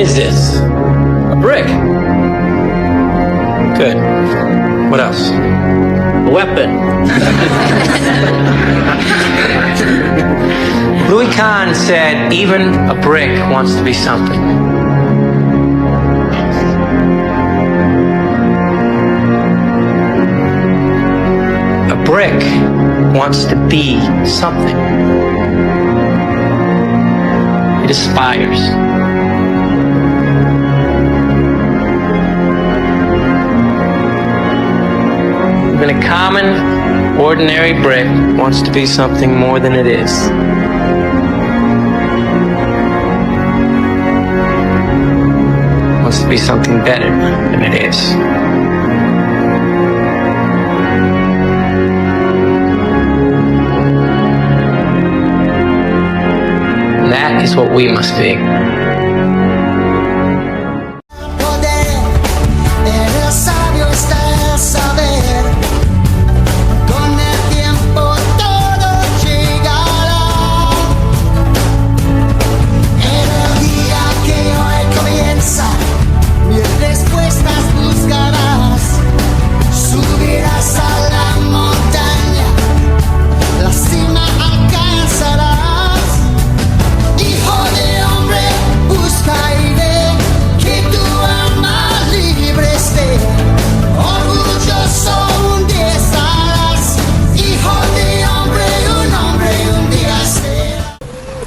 is this? A brick. Good. What else? A weapon. Louis Kahn said, even a brick wants to be something. A brick wants to be something. It aspires. Even a common, ordinary brick wants to be something more than it is. Wants to be something better than it is. And that is what we must be.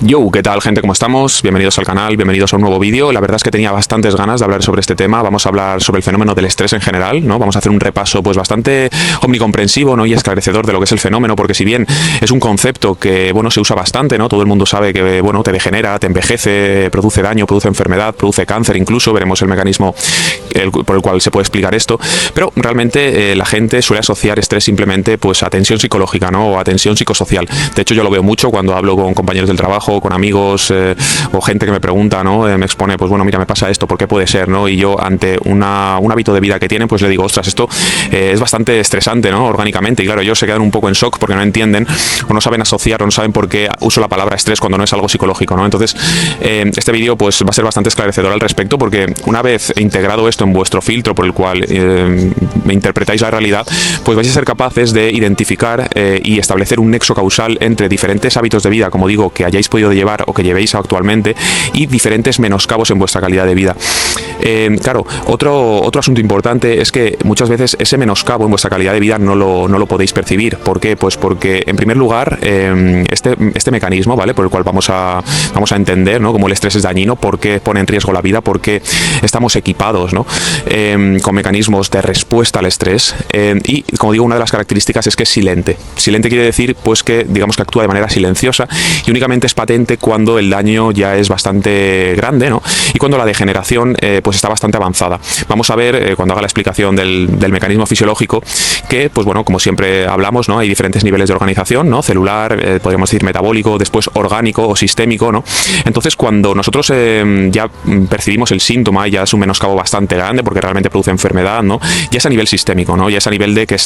Yo, ¿qué tal, gente? ¿Cómo estamos? Bienvenidos al canal, bienvenidos a un nuevo vídeo. La verdad es que tenía bastantes ganas de hablar sobre este tema. Vamos a hablar sobre el fenómeno del estrés en general, ¿no? Vamos a hacer un repaso pues bastante omnicomprensivo, ¿no? Y esclarecedor de lo que es el fenómeno, porque si bien es un concepto que, bueno, se usa bastante, ¿no? Todo el mundo sabe que, bueno, te degenera, te envejece, produce daño, produce enfermedad, produce cáncer incluso. Veremos el mecanismo por el cual se puede explicar esto. Pero realmente la gente suele asociar estrés simplemente pues a tensión psicológica, ¿no? O a tensión psicosocial. De hecho, yo lo veo mucho cuando hablo con compañeros del trabajo, con amigos o gente que me pregunta, ¿no? Me expone, pues bueno, mira, me pasa esto, ¿por qué puede ser, no? Y yo, ante un hábito de vida que tienen, pues le digo, ostras, esto es bastante estresante, ¿no? Orgánicamente. Y claro, ellos se quedan un poco en shock porque no entienden o no saben asociar o no saben por qué uso la palabra estrés cuando no es algo psicológico, ¿no? Entonces, este vídeo pues va a ser bastante esclarecedor al respecto, porque una vez integrado esto en vuestro filtro por el cual interpretáis la realidad, pues vais a ser capaces de identificar y establecer un nexo causal entre diferentes hábitos de vida, como digo, que hayáis podido llevar o que llevéis actualmente, y diferentes menoscabos en vuestra calidad de vida. Claro, otro asunto importante es que muchas veces ese menoscabo en vuestra calidad de vida no lo podéis percibir. ¿Por qué? Pues porque, en primer lugar, este mecanismo, ¿vale? Por el cual vamos a entender, ¿no? Cómo el estrés es dañino, por qué pone en riesgo la vida, por qué estamos equipados, ¿no? Con mecanismos de respuesta al estrés. Y, como digo, una de las características es que es silente. Silente quiere decir, pues, que digamos que actúa de manera silenciosa y únicamente es patente cuando el daño ya es bastante grande, ¿no? Y cuando la degeneración pues está bastante avanzada. Vamos a ver, cuando haga la explicación del mecanismo fisiológico, que, pues bueno, como siempre hablamos, ¿no? Hay diferentes niveles de organización, ¿no? Celular, podríamos decir metabólico, después orgánico o sistémico, ¿no? Entonces, cuando nosotros ya percibimos el síntoma, ya es un menoscabo bastante grande porque realmente produce enfermedad, ¿no? Ya es a nivel sistémico, ¿no? Ya es a nivel de que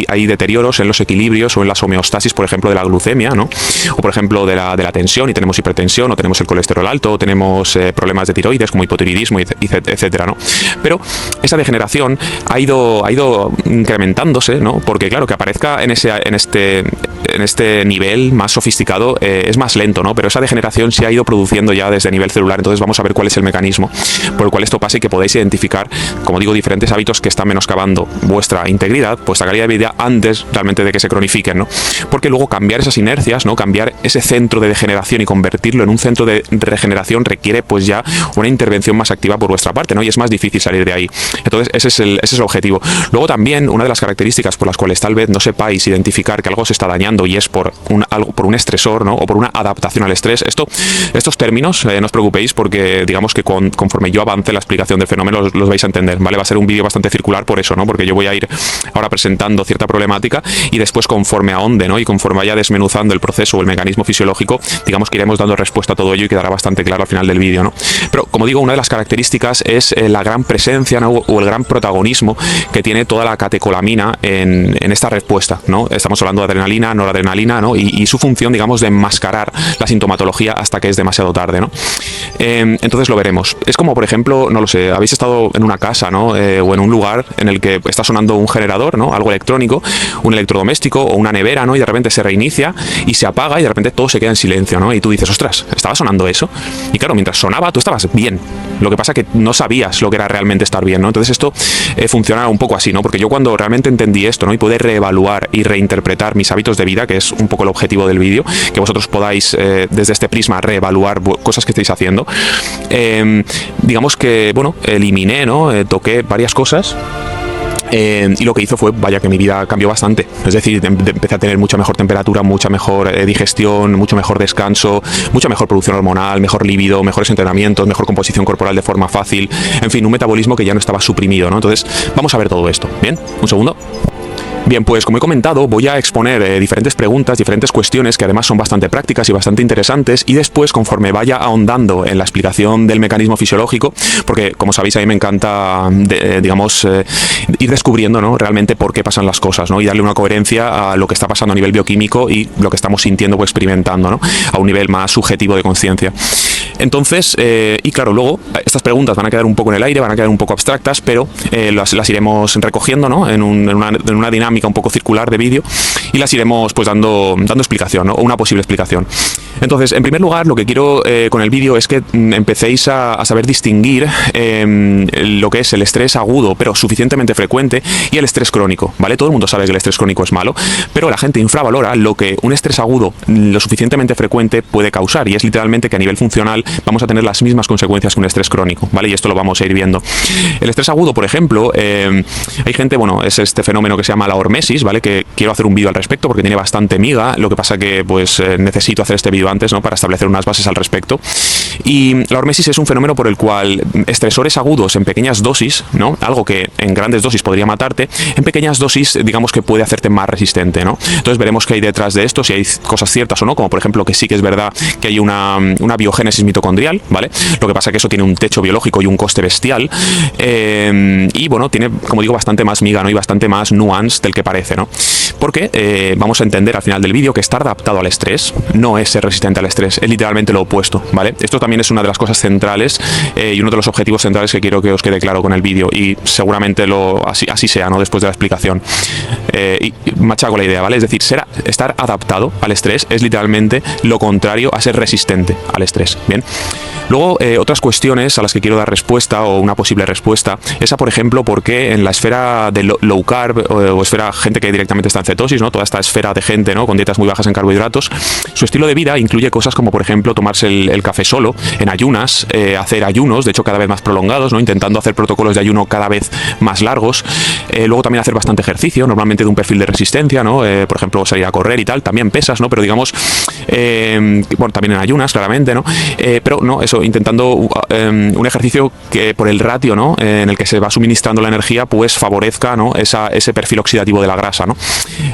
hay deterioros en los equilibrios o en las homeostasis, por ejemplo, de la glucemia, ¿no? O, por ejemplo, de la tensión, y tenemos hipertensión, o tenemos el colesterol alto, o tenemos problemas de tiroides como hipotiroidismo, etcétera, ¿no? Pero esa degeneración ha ido incrementándose, ¿no? Porque claro, que aparezca en este nivel más sofisticado es más lento, ¿no? Pero esa degeneración se ha ido produciendo ya desde nivel celular. Entonces vamos a ver cuál es el mecanismo por el cual esto pasa y que podáis identificar, como digo, diferentes hábitos que están menoscabando vuestra integridad, vuestra calidad de vida antes realmente de que se cronifiquen, ¿no? Porque luego cambiar esas inercias, ¿no? Cambiar ese centro de degeneración y convertirlo en un centro de regeneración requiere pues ya una intervención más activa por vuestra parte, ¿no? Y es más difícil salir de ahí. Entonces ese es el objetivo. Luego también, una de las características por las cuales tal vez no sepáis identificar que algo se está dañando y es por un estresor, ¿no? O por una adaptación al estrés. Estos términos, no os preocupéis, porque digamos que conforme yo avance la explicación del fenómeno los vais a entender, ¿vale? Va a ser un vídeo bastante circular por eso, ¿no? Porque yo voy a ir ahora presentando cierta problemática y después, conforme ahonde, ¿no? Y conforme vaya desmenuzando el proceso o el mecanismo fisiológico, digamos que iremos dando respuesta a todo ello y quedará bastante claro al final del vídeo, ¿no? Pero, como digo, una de las características características es la gran presencia, ¿no? o el gran protagonismo que tiene toda la catecolamina en esta respuesta, ¿no? Estamos hablando de adrenalina, noradrenalina, ¿no? y su función, digamos, de enmascarar la sintomatología hasta que es demasiado tarde, ¿no? Entonces lo veremos. Es como, por ejemplo, no lo sé, habéis estado en una casa, ¿no? O en un lugar en el que está sonando un generador, ¿no? Algo electrónico, un electrodoméstico o una nevera, ¿no? Y de repente se reinicia y se apaga y de repente todo se queda en silencio, ¿no? Y tú dices, ostras, ¿estaba sonando eso? Y claro, mientras sonaba tú estabas bien. Lo que pasa es que no sabías lo que era realmente estar bien, ¿no? Entonces esto funciona un poco así, ¿no? Porque yo cuando realmente entendí esto, ¿no? Y pude reevaluar y reinterpretar mis hábitos de vida, que es un poco el objetivo del vídeo, que vosotros podáis desde este prisma reevaluar cosas que estáis haciendo, digamos que, bueno, eliminé, ¿no? Toqué varias cosas. Y lo que hizo fue, vaya, que mi vida cambió bastante. Es decir, empecé a tener mucha mejor temperatura, mucha mejor digestión, mucho mejor descanso, mucha mejor producción hormonal, mejor libido, mejores entrenamientos, mejor composición corporal de forma fácil. En fin, un metabolismo que ya no estaba suprimido, ¿no? Entonces, vamos a ver todo esto. ¿Bien? Un segundo. Bien, pues como he comentado, voy a exponer diferentes preguntas, diferentes cuestiones que además son bastante prácticas y bastante interesantes, y después, conforme vaya ahondando en la explicación del mecanismo fisiológico, porque como sabéis a mí me encanta, digamos, ir descubriendo, ¿no? realmente por qué pasan las cosas, ¿no? Y darle una coherencia a lo que está pasando a nivel bioquímico y lo que estamos sintiendo o experimentando, ¿no? A un nivel más subjetivo de conciencia. Entonces, y claro, luego estas preguntas van a quedar un poco en el aire, van a quedar un poco abstractas, pero las iremos recogiendo, ¿no? en una dinámica un poco circular de vídeo, y las iremos pues dando explicación, ¿no? O una posible explicación. Entonces, en primer lugar, lo que quiero con el vídeo es que empecéis a saber distinguir lo que es el estrés agudo pero suficientemente frecuente y el estrés crónico, ¿vale? Todo el mundo sabe que el estrés crónico es malo, pero la gente infravalora lo que un estrés agudo lo suficientemente frecuente puede causar, y es literalmente que a nivel funcional vamos a tener las mismas consecuencias que un estrés crónico, ¿vale? Y esto lo vamos a ir viendo. El estrés agudo, por ejemplo, hay gente, bueno, es este fenómeno que se llama la hormesis, ¿vale? Que quiero hacer un vídeo al respecto porque tiene bastante miga, lo que pasa que pues necesito hacer este vídeo antes, ¿no? Para establecer unas bases al respecto. Y la hormesis es un fenómeno por el cual estresores agudos en pequeñas dosis, ¿no? Algo que en grandes dosis podría matarte, en pequeñas dosis digamos que puede hacerte más resistente, ¿no? Entonces veremos qué hay detrás de esto, si hay cosas ciertas o no, como por ejemplo que sí que es verdad que hay una biogénesis mitocondrial, ¿vale? Lo que pasa que eso tiene un techo biológico y un coste bestial, y bueno, tiene, como digo, bastante más miga, ¿no? Y bastante más nuance del que parece, ¿no? Porque vamos a entender al final del vídeo que estar adaptado al estrés no es ser resistente al estrés, es literalmente lo opuesto, ¿vale? Esto también es una de las cosas centrales y uno de los objetivos centrales que quiero que os quede claro con el vídeo, y seguramente así sea, ¿no? Después de la explicación. Y machaco la idea, ¿vale? Es decir, estar adaptado al estrés es literalmente lo contrario a ser resistente al estrés, ¿bien? Luego, otras cuestiones a las que quiero dar respuesta, o una posible respuesta, esa, por ejemplo, por qué en la esfera de low carb o esfera gente que directamente está en cetosis, ¿no? Toda esta esfera de gente, ¿no? Con dietas muy bajas en carbohidratos, su estilo de vida incluye cosas como, por ejemplo, tomarse el café solo, en ayunas, hacer ayunos, de hecho cada vez más prolongados, ¿no? Intentando hacer protocolos de ayuno cada vez más largos. Luego también hacer bastante ejercicio, normalmente de un perfil de resistencia, ¿no? Por ejemplo, salir a correr y tal, también pesas, ¿no? Pero digamos, bueno, también en ayunas, claramente, ¿no? Pero no, eso, intentando un ejercicio que por el ratio, ¿no? En el que se va suministrando la energía, pues favorezca, ¿no? Ese perfil oxidativo de la grasa, ¿no?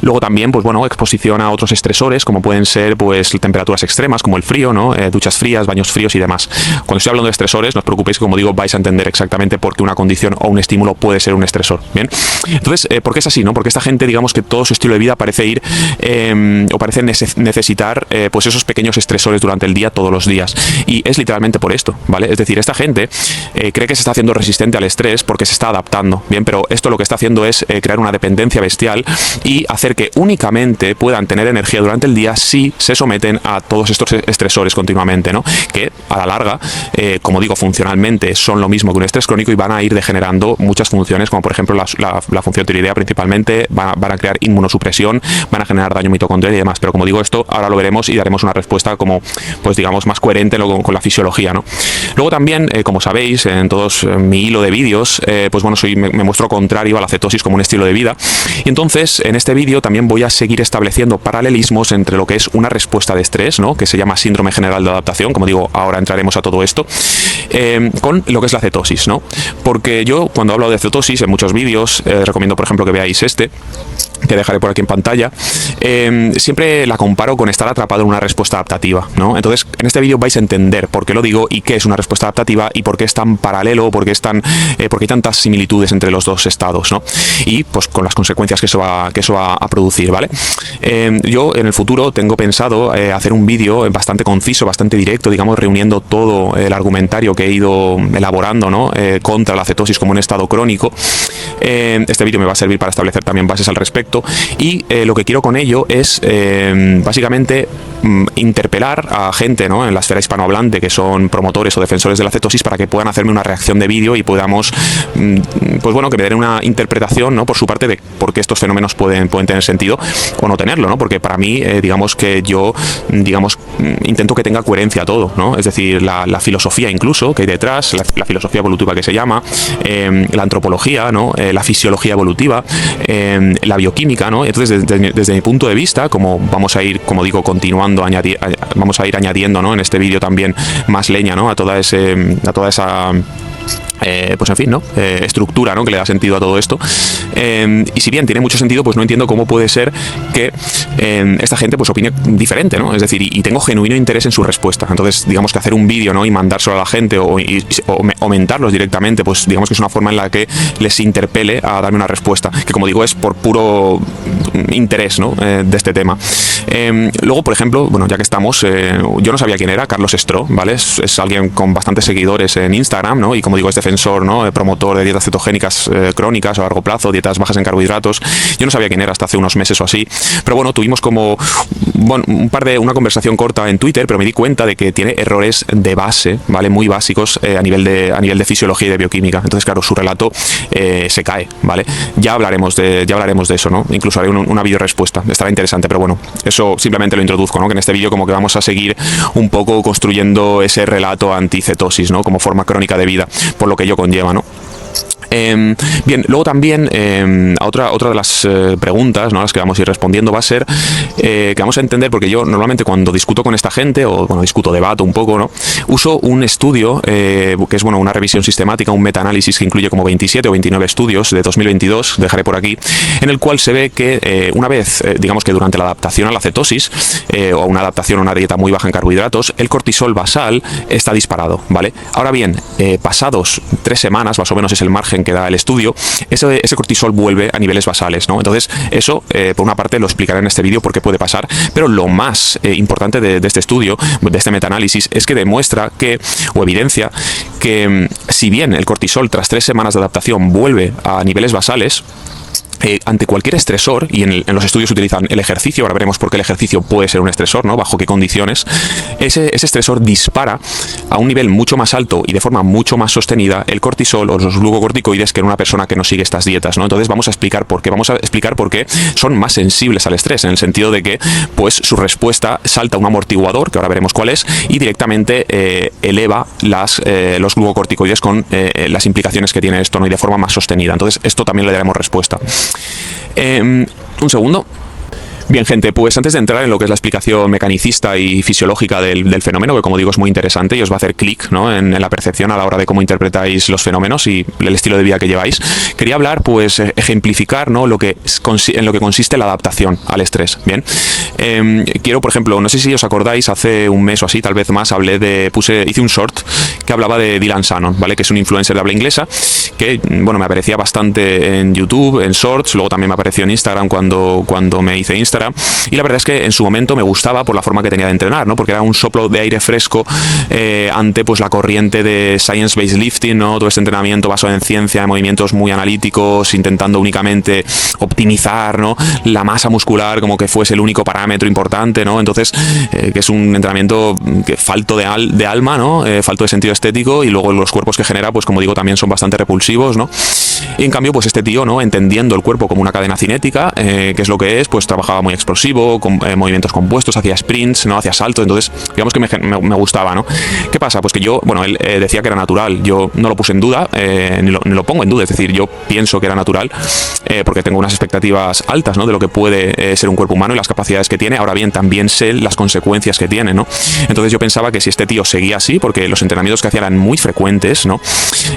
Luego también, pues bueno, exposición a otros estresores, como pueden ser, pues, temperaturas extremas, como el frío, ¿no? Duchas frías, baños fríos y demás. Cuando estoy hablando de estresores, no os preocupéis, que como digo, vais a entender exactamente por qué una condición o un estímulo puede ser un estresor, ¿bien? Entonces, ¿por qué es así, no? Porque esta gente, digamos que todo su estilo de vida parece ir, o parece necesitar, pues esos pequeños estresores durante el día, todos los días. Y es literalmente por esto, ¿vale? Es decir, esta gente cree que se está haciendo resistente al estrés porque se está adaptando, ¿bien? Pero esto lo que está haciendo es crear una dependencia bestial y hacer que únicamente puedan tener energía durante el día si se someten a todos estos estresores continuamente, ¿no? Que a la larga, como digo, funcionalmente son lo mismo que un estrés crónico y van a ir degenerando muchas funciones, como por ejemplo la función tiroidea principalmente, van a crear inmunosupresión, van a generar daño mitocondrial y demás. Pero como digo, esto ahora lo veremos y daremos una respuesta como, pues digamos, más coherente con la fisiología, ¿no? Luego también, como sabéis, en todos mi hilo de vídeos, pues bueno, me muestro contrario a la cetosis como un estilo de vida, y entonces en este vídeo también voy a seguir estableciendo paralelismos entre lo que es una respuesta de estrés, ¿no? Que se llama síndrome general de adaptación, como digo, ahora entraremos a todo esto, con lo que es la cetosis, ¿no? Porque yo, cuando hablo de cetosis en muchos vídeos, recomiendo por ejemplo que veáis este, que dejaré por aquí en pantalla, siempre la comparo con estar atrapado en una respuesta adaptativa, ¿no? Entonces, en este vídeo vais a entender entender por qué lo digo y qué es una respuesta adaptativa y por qué es tan paralelo, por qué hay tantas similitudes entre los dos estados, ¿no? Y pues con las consecuencias que eso va a producir, ¿vale? Yo en el futuro tengo pensado hacer un vídeo bastante conciso, bastante directo, digamos, reuniendo todo el argumentario que he ido elaborando, ¿no? Contra la cetosis como un estado crónico. Este vídeo me va a servir para establecer también bases al respecto y lo que quiero con ello es básicamente interpelar a gente, ¿no? En la esfera hispanohablante que son promotores o defensores de la cetosis para que puedan hacerme una reacción de vídeo y podamos, pues bueno, que me den una interpretación, ¿no? Por su parte de por qué estos fenómenos pueden tener sentido o no tenerlo, ¿no? Porque para mí, digamos que yo, intento que tenga coherencia todo, ¿no? Es decir, la filosofía incluso que hay detrás, la filosofía evolutiva que se llama, la antropología, ¿no? La fisiología evolutiva, la bioquímica, ¿no? Entonces, desde mi punto de vista, como vamos a ir, como digo, continuando, vamos a ir añadiendo, ¿no? En este vídeo también más leña, ¿no? A toda esa pues en fin, ¿no? Estructura, ¿no? Que le da sentido a todo esto. Y si bien tiene mucho sentido, pues no entiendo cómo puede ser que esta gente pues opine diferente, ¿no? Es decir, y tengo genuino interés en su respuesta. Entonces, digamos que hacer un vídeo, ¿no? Y mandárselo a la gente o aumentarlos directamente, pues digamos que es una forma en la que les interpele a darme una respuesta, que como digo es por puro interés, ¿no? De este tema. Luego, por ejemplo, bueno, ya que estamos, yo no sabía quién era Carlos Stroh, ¿vale? Es alguien con bastantes seguidores en Instagram, ¿no? Y como digo, es defensor, ¿no? Promotor de dietas cetogénicas crónicas a largo plazo, dietas bajas en carbohidratos. Yo no sabía quién era hasta hace unos meses o así, pero bueno, tuvimos como una conversación corta en Twitter, pero me di cuenta de que tiene errores de base, ¿vale? Muy básicos a nivel de fisiología y de bioquímica. Entonces, claro, su relato se cae, ¿vale? Ya hablaremos de eso, ¿no? Incluso haré una video respuesta. Estará interesante, pero bueno, eso simplemente lo introduzco, ¿no? Que en este vídeo como que vamos a seguir un poco construyendo ese relato anticetosis, ¿no? Como forma crónica de vida, por lo que ello conlleva, ¿no? Bien, luego también otra de las preguntas, ¿no? Las que vamos a ir respondiendo va a ser que vamos a entender, porque yo normalmente cuando discuto con esta gente o bueno, debato un poco, ¿no? Uso un estudio que es bueno, una revisión sistemática, un metaanálisis que incluye como 27 o 29 estudios de 2022, dejaré por aquí, en el cual se ve que una vez, digamos que durante la adaptación a la cetosis o una adaptación a una dieta muy baja en carbohidratos, el cortisol basal está disparado, ¿vale? Ahora bien, pasados 3 semanas, más o menos es el margen que da el estudio, ese cortisol vuelve a niveles basales, ¿no? Entonces, eso, por una parte, lo explicaré en este vídeo por qué puede pasar, pero lo más importante de este estudio, de este metaanálisis, es que demuestra o evidencia que si bien el cortisol tras 3 semanas de adaptación vuelve a niveles basales, ante cualquier estresor, y en los estudios utilizan el ejercicio, ahora veremos por qué el ejercicio puede ser un estresor, ¿no? Bajo qué condiciones, ese estresor dispara a un nivel mucho más alto y de forma mucho más sostenida el cortisol o los glucocorticoides que en una persona que no sigue estas dietas, ¿no? Entonces vamos a explicar por qué son más sensibles al estrés, en el sentido de que pues su respuesta salta un amortiguador, que ahora veremos cuál es, y directamente eleva los glucocorticoides con las implicaciones que tiene esto, ¿no? Y de forma más sostenida. Entonces esto también le daremos respuesta. Un segundo. Bien, gente, pues antes de entrar en lo que es la explicación mecanicista y fisiológica del fenómeno, que como digo es muy interesante y os va a hacer clic, ¿no? en la percepción a la hora de cómo interpretáis los fenómenos y el estilo de vida que lleváis, quería hablar, pues ejemplificar, ¿no? en lo que consiste la adaptación al estrés. Bien, quiero, por ejemplo, no sé si os acordáis, hace un mes o así, tal vez más, hice un short que hablaba de Dylan Shannon, ¿vale? Que es un influencer de habla inglesa que, bueno, me aparecía bastante en YouTube, en shorts, luego también me apareció en Instagram cuando me hice Instagram. Y la verdad es que en su momento me gustaba por la forma que tenía de entrenar, ¿no? Porque era un soplo de aire fresco ante pues la corriente de science-based lifting, ¿no? Todo este entrenamiento basado en ciencia, en movimientos muy analíticos, intentando únicamente optimizar, ¿no? La masa muscular como que fuese el único parámetro importante, ¿no? Entonces, que es un entrenamiento que falto de alma, ¿no? Falto de sentido estético, y luego los cuerpos que genera, pues como digo, también son bastante repulsivos, ¿no? Y en cambio, pues este tío, ¿no? Entendiendo el cuerpo como una cadena cinética, que es lo que es, pues trabajaba muy explosivo, con movimientos compuestos, hacía sprints, ¿no? Hacía saltos, entonces digamos que me gustaba, ¿no? ¿Qué pasa? Pues que yo, bueno, él decía que era natural, yo no lo puse en duda, ni lo pongo en duda, es decir, yo pienso que era natural, porque tengo unas expectativas altas, ¿no? De lo que puede ser un cuerpo humano y las capacidades que tiene. Ahora bien, también sé las consecuencias que tiene, ¿no? Entonces yo pensaba que si este tío seguía así, porque los entrenamientos que hacía eran muy frecuentes, ¿no?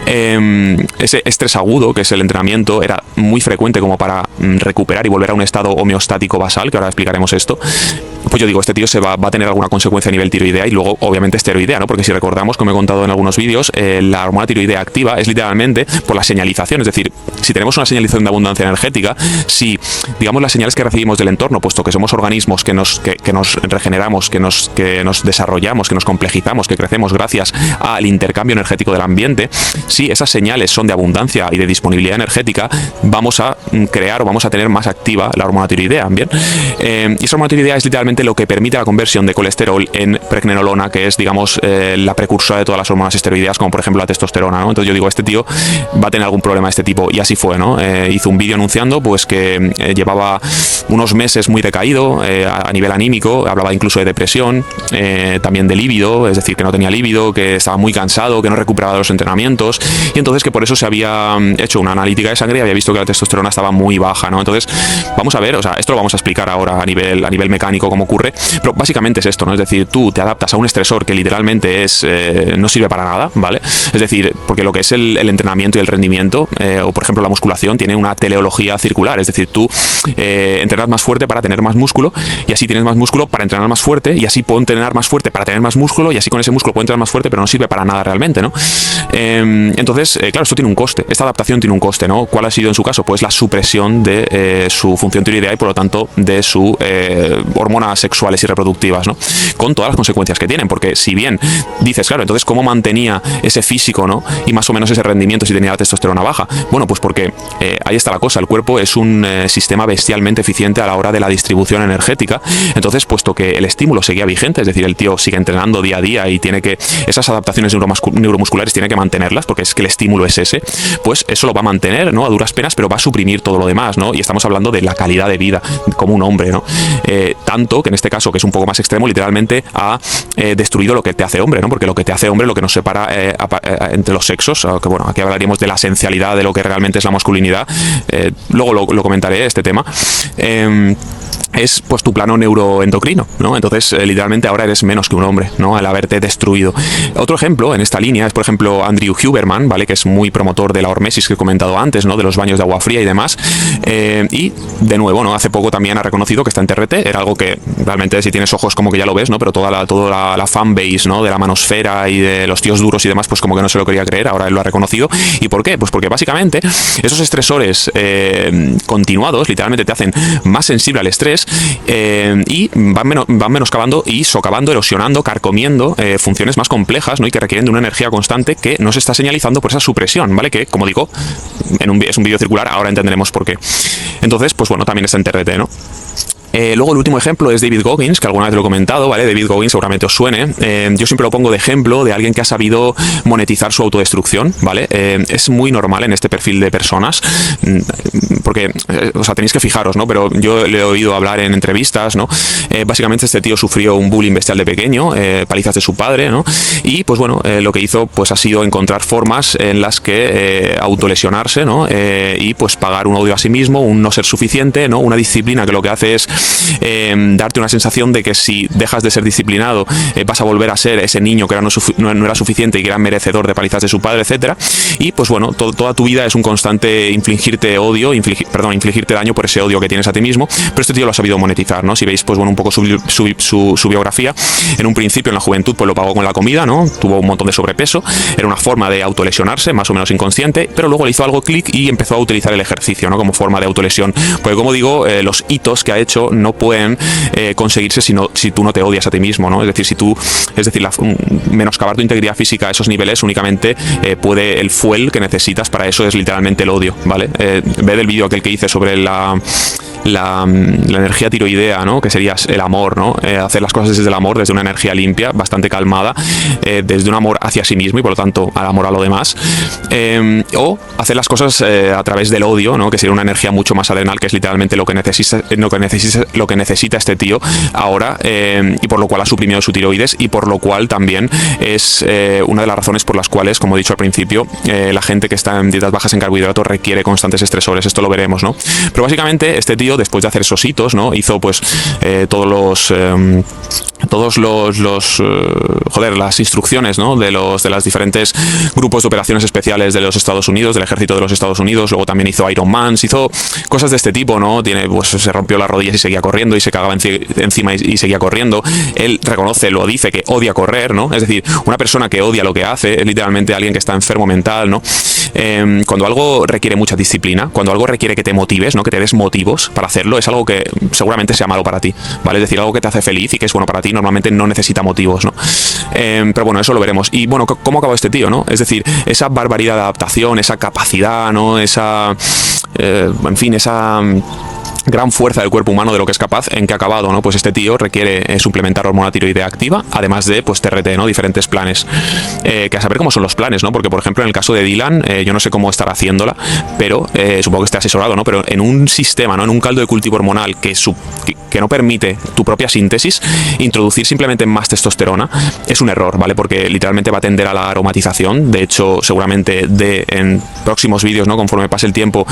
ese estrés agudo, que es el entrenamiento, era muy frecuente como para recuperar y volver a un estado homeostático basal, que ahora explicaremos esto. Pues yo digo, este tío va a tener alguna consecuencia a nivel tiroidea y luego obviamente esteroidea, ¿no? Porque si recordamos, como he contado en algunos vídeos, la hormona tiroidea activa es literalmente por la señalización, es decir, si tenemos una señalización de abundancia energética, si digamos las señales que recibimos del entorno, puesto que somos organismos que nos regeneramos, que nos desarrollamos, que nos complejizamos, que crecemos gracias al intercambio energético del ambiente, si esas señales son de abundancia y de disponibilidad energética, vamos a crear o vamos a tener más activa la hormona tiroidea, ¿bien? Y esa hormona tiroidea es literalmente lo que permite la conversión de colesterol en pregnenolona, que es, digamos, la precursora de todas las hormonas esteroideas, como por ejemplo la testosterona, ¿no? Entonces yo digo, este tío va a tener algún problema de este tipo, y así fue, ¿no? Hizo un vídeo anunciando pues que llevaba unos meses muy decaído a nivel anímico, hablaba incluso de depresión, también de líbido, es decir, que no tenía líbido, que estaba muy cansado, que no recuperaba de los entrenamientos, y entonces que por eso se había hecho una analítica de sangre y había visto que la testosterona estaba muy baja, ¿no? Entonces vamos a ver, o sea, esto lo vamos a explicar ahora a nivel mecánico cómo ocurre, pero básicamente es esto, ¿no? Es decir, tú te adaptas a un estresor que literalmente no sirve para nada, ¿vale? Es decir, porque lo que es el entrenamiento y el rendimiento, o por ejemplo la musculación, tiene una teleología circular, es decir, tú entrenas más fuerte para tener más músculo, y así tienes más músculo para entrenar más fuerte, y así puedo entrenar más fuerte para tener más músculo, y así con ese músculo puedo entrenar más fuerte, pero no sirve para nada realmente, ¿no? Entonces, claro, esto tiene un coste, esta adaptación tiene un coste, ¿no? ¿Cuál ha sido en su caso? Pues la supresión de su función tiroidea y por lo tanto de sus hormonas sexuales y reproductivas, ¿no? Con todas las consecuencias que tienen, porque si bien dices, claro, entonces ¿cómo mantenía ese físico, ¿no? Y más o menos ese rendimiento si tenía la testosterona baja? Bueno, pues porque ahí está la cosa, el cuerpo es un sistema bestialmente eficiente a la hora de la distribución energética, entonces puesto que el estímulo seguía vigente, es decir, el tío sigue entrenando día a día y tiene que, esas adaptaciones neuromusculares tiene que mantenerlas, porque es que el estímulo es ese, pues eso lo va a mantener, ¿no? A duras penas, pero va a suprimir todo lo demás, ¿no? Y estamos hablando de la calidad de vida como un hombre, ¿no? Tanto que en este caso, que es un poco más extremo, literalmente ha destruido lo que te hace hombre, ¿no? Porque lo que te hace hombre, lo que nos separa entre los sexos, que bueno, aquí hablaríamos de la esencialidad de lo que realmente es la masculinidad, luego lo comentaré este tema, es pues tu plano neuroendocrino, ¿no? Entonces literalmente ahora eres menos que un hombre, ¿no? Al haberte destruido. Otro ejemplo en esta línea es por ejemplo Andrew Huberman, ¿vale? Que es muy promotor de la hormesis que he comentado antes, ¿no? De los baños de agua fría y demás, y de nuevo, ¿no? Hace poco también ha reconocido que está en TRT, era algo que realmente si tienes ojos como que ya lo ves, ¿no? Pero toda la fanbase, ¿no? De la manosfera y de los tíos duros y demás, pues como que no se lo quería creer, ahora él lo ha reconocido. ¿Y por qué? Pues porque básicamente esos estresores continuados literalmente te hacen más sensible al estrés, y van menoscabando y socavando, erosionando, carcomiendo funciones más complejas, ¿no? Y que requieren de una energía constante que no se está señalizando por esa supresión, ¿vale? Que, como digo, es un vídeo circular, ahora entenderemos por qué. Entonces, pues bueno, también está en TRT, ¿no? Luego el último ejemplo es David Goggins, que alguna vez lo he comentado, ¿vale? David Goggins seguramente os suene. Yo siempre lo pongo de ejemplo de alguien que ha sabido monetizar su autodestrucción, ¿vale? Es muy normal en este perfil de personas, porque, o sea, tenéis que fijaros, ¿no? Pero yo le he oído hablar en entrevistas, ¿no? Básicamente este tío sufrió un bullying bestial de pequeño, palizas de su padre, ¿no? Y pues bueno, lo que hizo pues ha sido encontrar formas en las que autolesionarse, ¿no? Y pues pagar un odio a sí mismo, un no ser suficiente, ¿no? Una disciplina que lo que hace es darte una sensación de que si dejas de ser disciplinado vas a volver a ser ese niño que no era suficiente y que era merecedor de palizas de su padre, etcétera. Y pues bueno, toda tu vida es un constante infligirte odio, infligirte daño por ese odio que tienes a ti mismo, pero este tío lo ha sabido monetizar, ¿no? Si veis pues bueno un poco su biografía, en un principio en la juventud pues lo pagó con la comida, ¿no? Tuvo un montón de sobrepeso, era una forma de autolesionarse, más o menos inconsciente, pero luego le hizo algo clic y empezó a utilizar el ejercicio, ¿no? Como forma de autolesión, porque como digo, los hitos que ha hecho no pueden conseguirse si tú no te odias a ti mismo, ¿no? Es decir, menoscabar tu integridad física a esos niveles únicamente puede, el fuel que necesitas para eso es literalmente el odio, ¿vale? Ved el vídeo aquel que hice sobre la energía tiroidea, ¿no? Que sería el amor, ¿no? Hacer las cosas desde el amor, desde una energía limpia, bastante calmada, desde un amor hacia sí mismo y por lo tanto al amor a lo demás, o hacer las cosas a través del odio, ¿no? Que sería una energía mucho más adrenal, que es literalmente lo que necesita este tío ahora, y por lo cual ha suprimido su tiroides y por lo cual también es una de las razones por las cuales, como he dicho al principio, la gente que está en dietas bajas en carbohidratos requiere constantes estresores. Esto lo veremos, ¿no? Pero básicamente este tío tío, después de hacer esos hitos, ¿no? Hizo pues las instrucciones, ¿no? de las diferentes grupos de operaciones especiales de los Estados Unidos, del ejército de los Estados Unidos. Luego también hizo Ironmans, hizo cosas de este tipo, ¿no? Pues se rompió las rodillas y seguía corriendo, y se cagaba encima y seguía corriendo. Él dice que odia correr, ¿no? Es decir, una persona que odia lo que hace es literalmente alguien que está enfermo mental, ¿no? Cuando algo requiere mucha disciplina, cuando algo requiere que te motives, ¿no? Que te des motivos para hacerlo, es algo que seguramente sea malo para ti, ¿vale? Es decir, algo que te hace feliz y que es bueno para ti normalmente no necesita motivos, ¿no? Pero bueno, eso lo veremos. Y bueno, ¿cómo acabó este tío, no? Es decir, esa barbaridad de adaptación, esa capacidad, ¿no? Esa gran fuerza del cuerpo humano de lo que es capaz, ¿en qué ha acabado, no? Pues este tío requiere suplementar hormona tiroidea activa, además de pues TRT, ¿no? Diferentes planes. Que a saber cómo son los planes, ¿no? Porque por ejemplo en el caso de Dylan, yo no sé cómo estará haciéndola, pero supongo que esté asesorado, ¿no? Pero en un sistema, ¿no? En un caldo de cultivo hormonal que no permite tu propia síntesis, introducir simplemente más testosterona es un error, ¿vale? Porque literalmente va a tender a la aromatización. De hecho, seguramente en próximos vídeos, ¿no? Conforme pase el tiempo,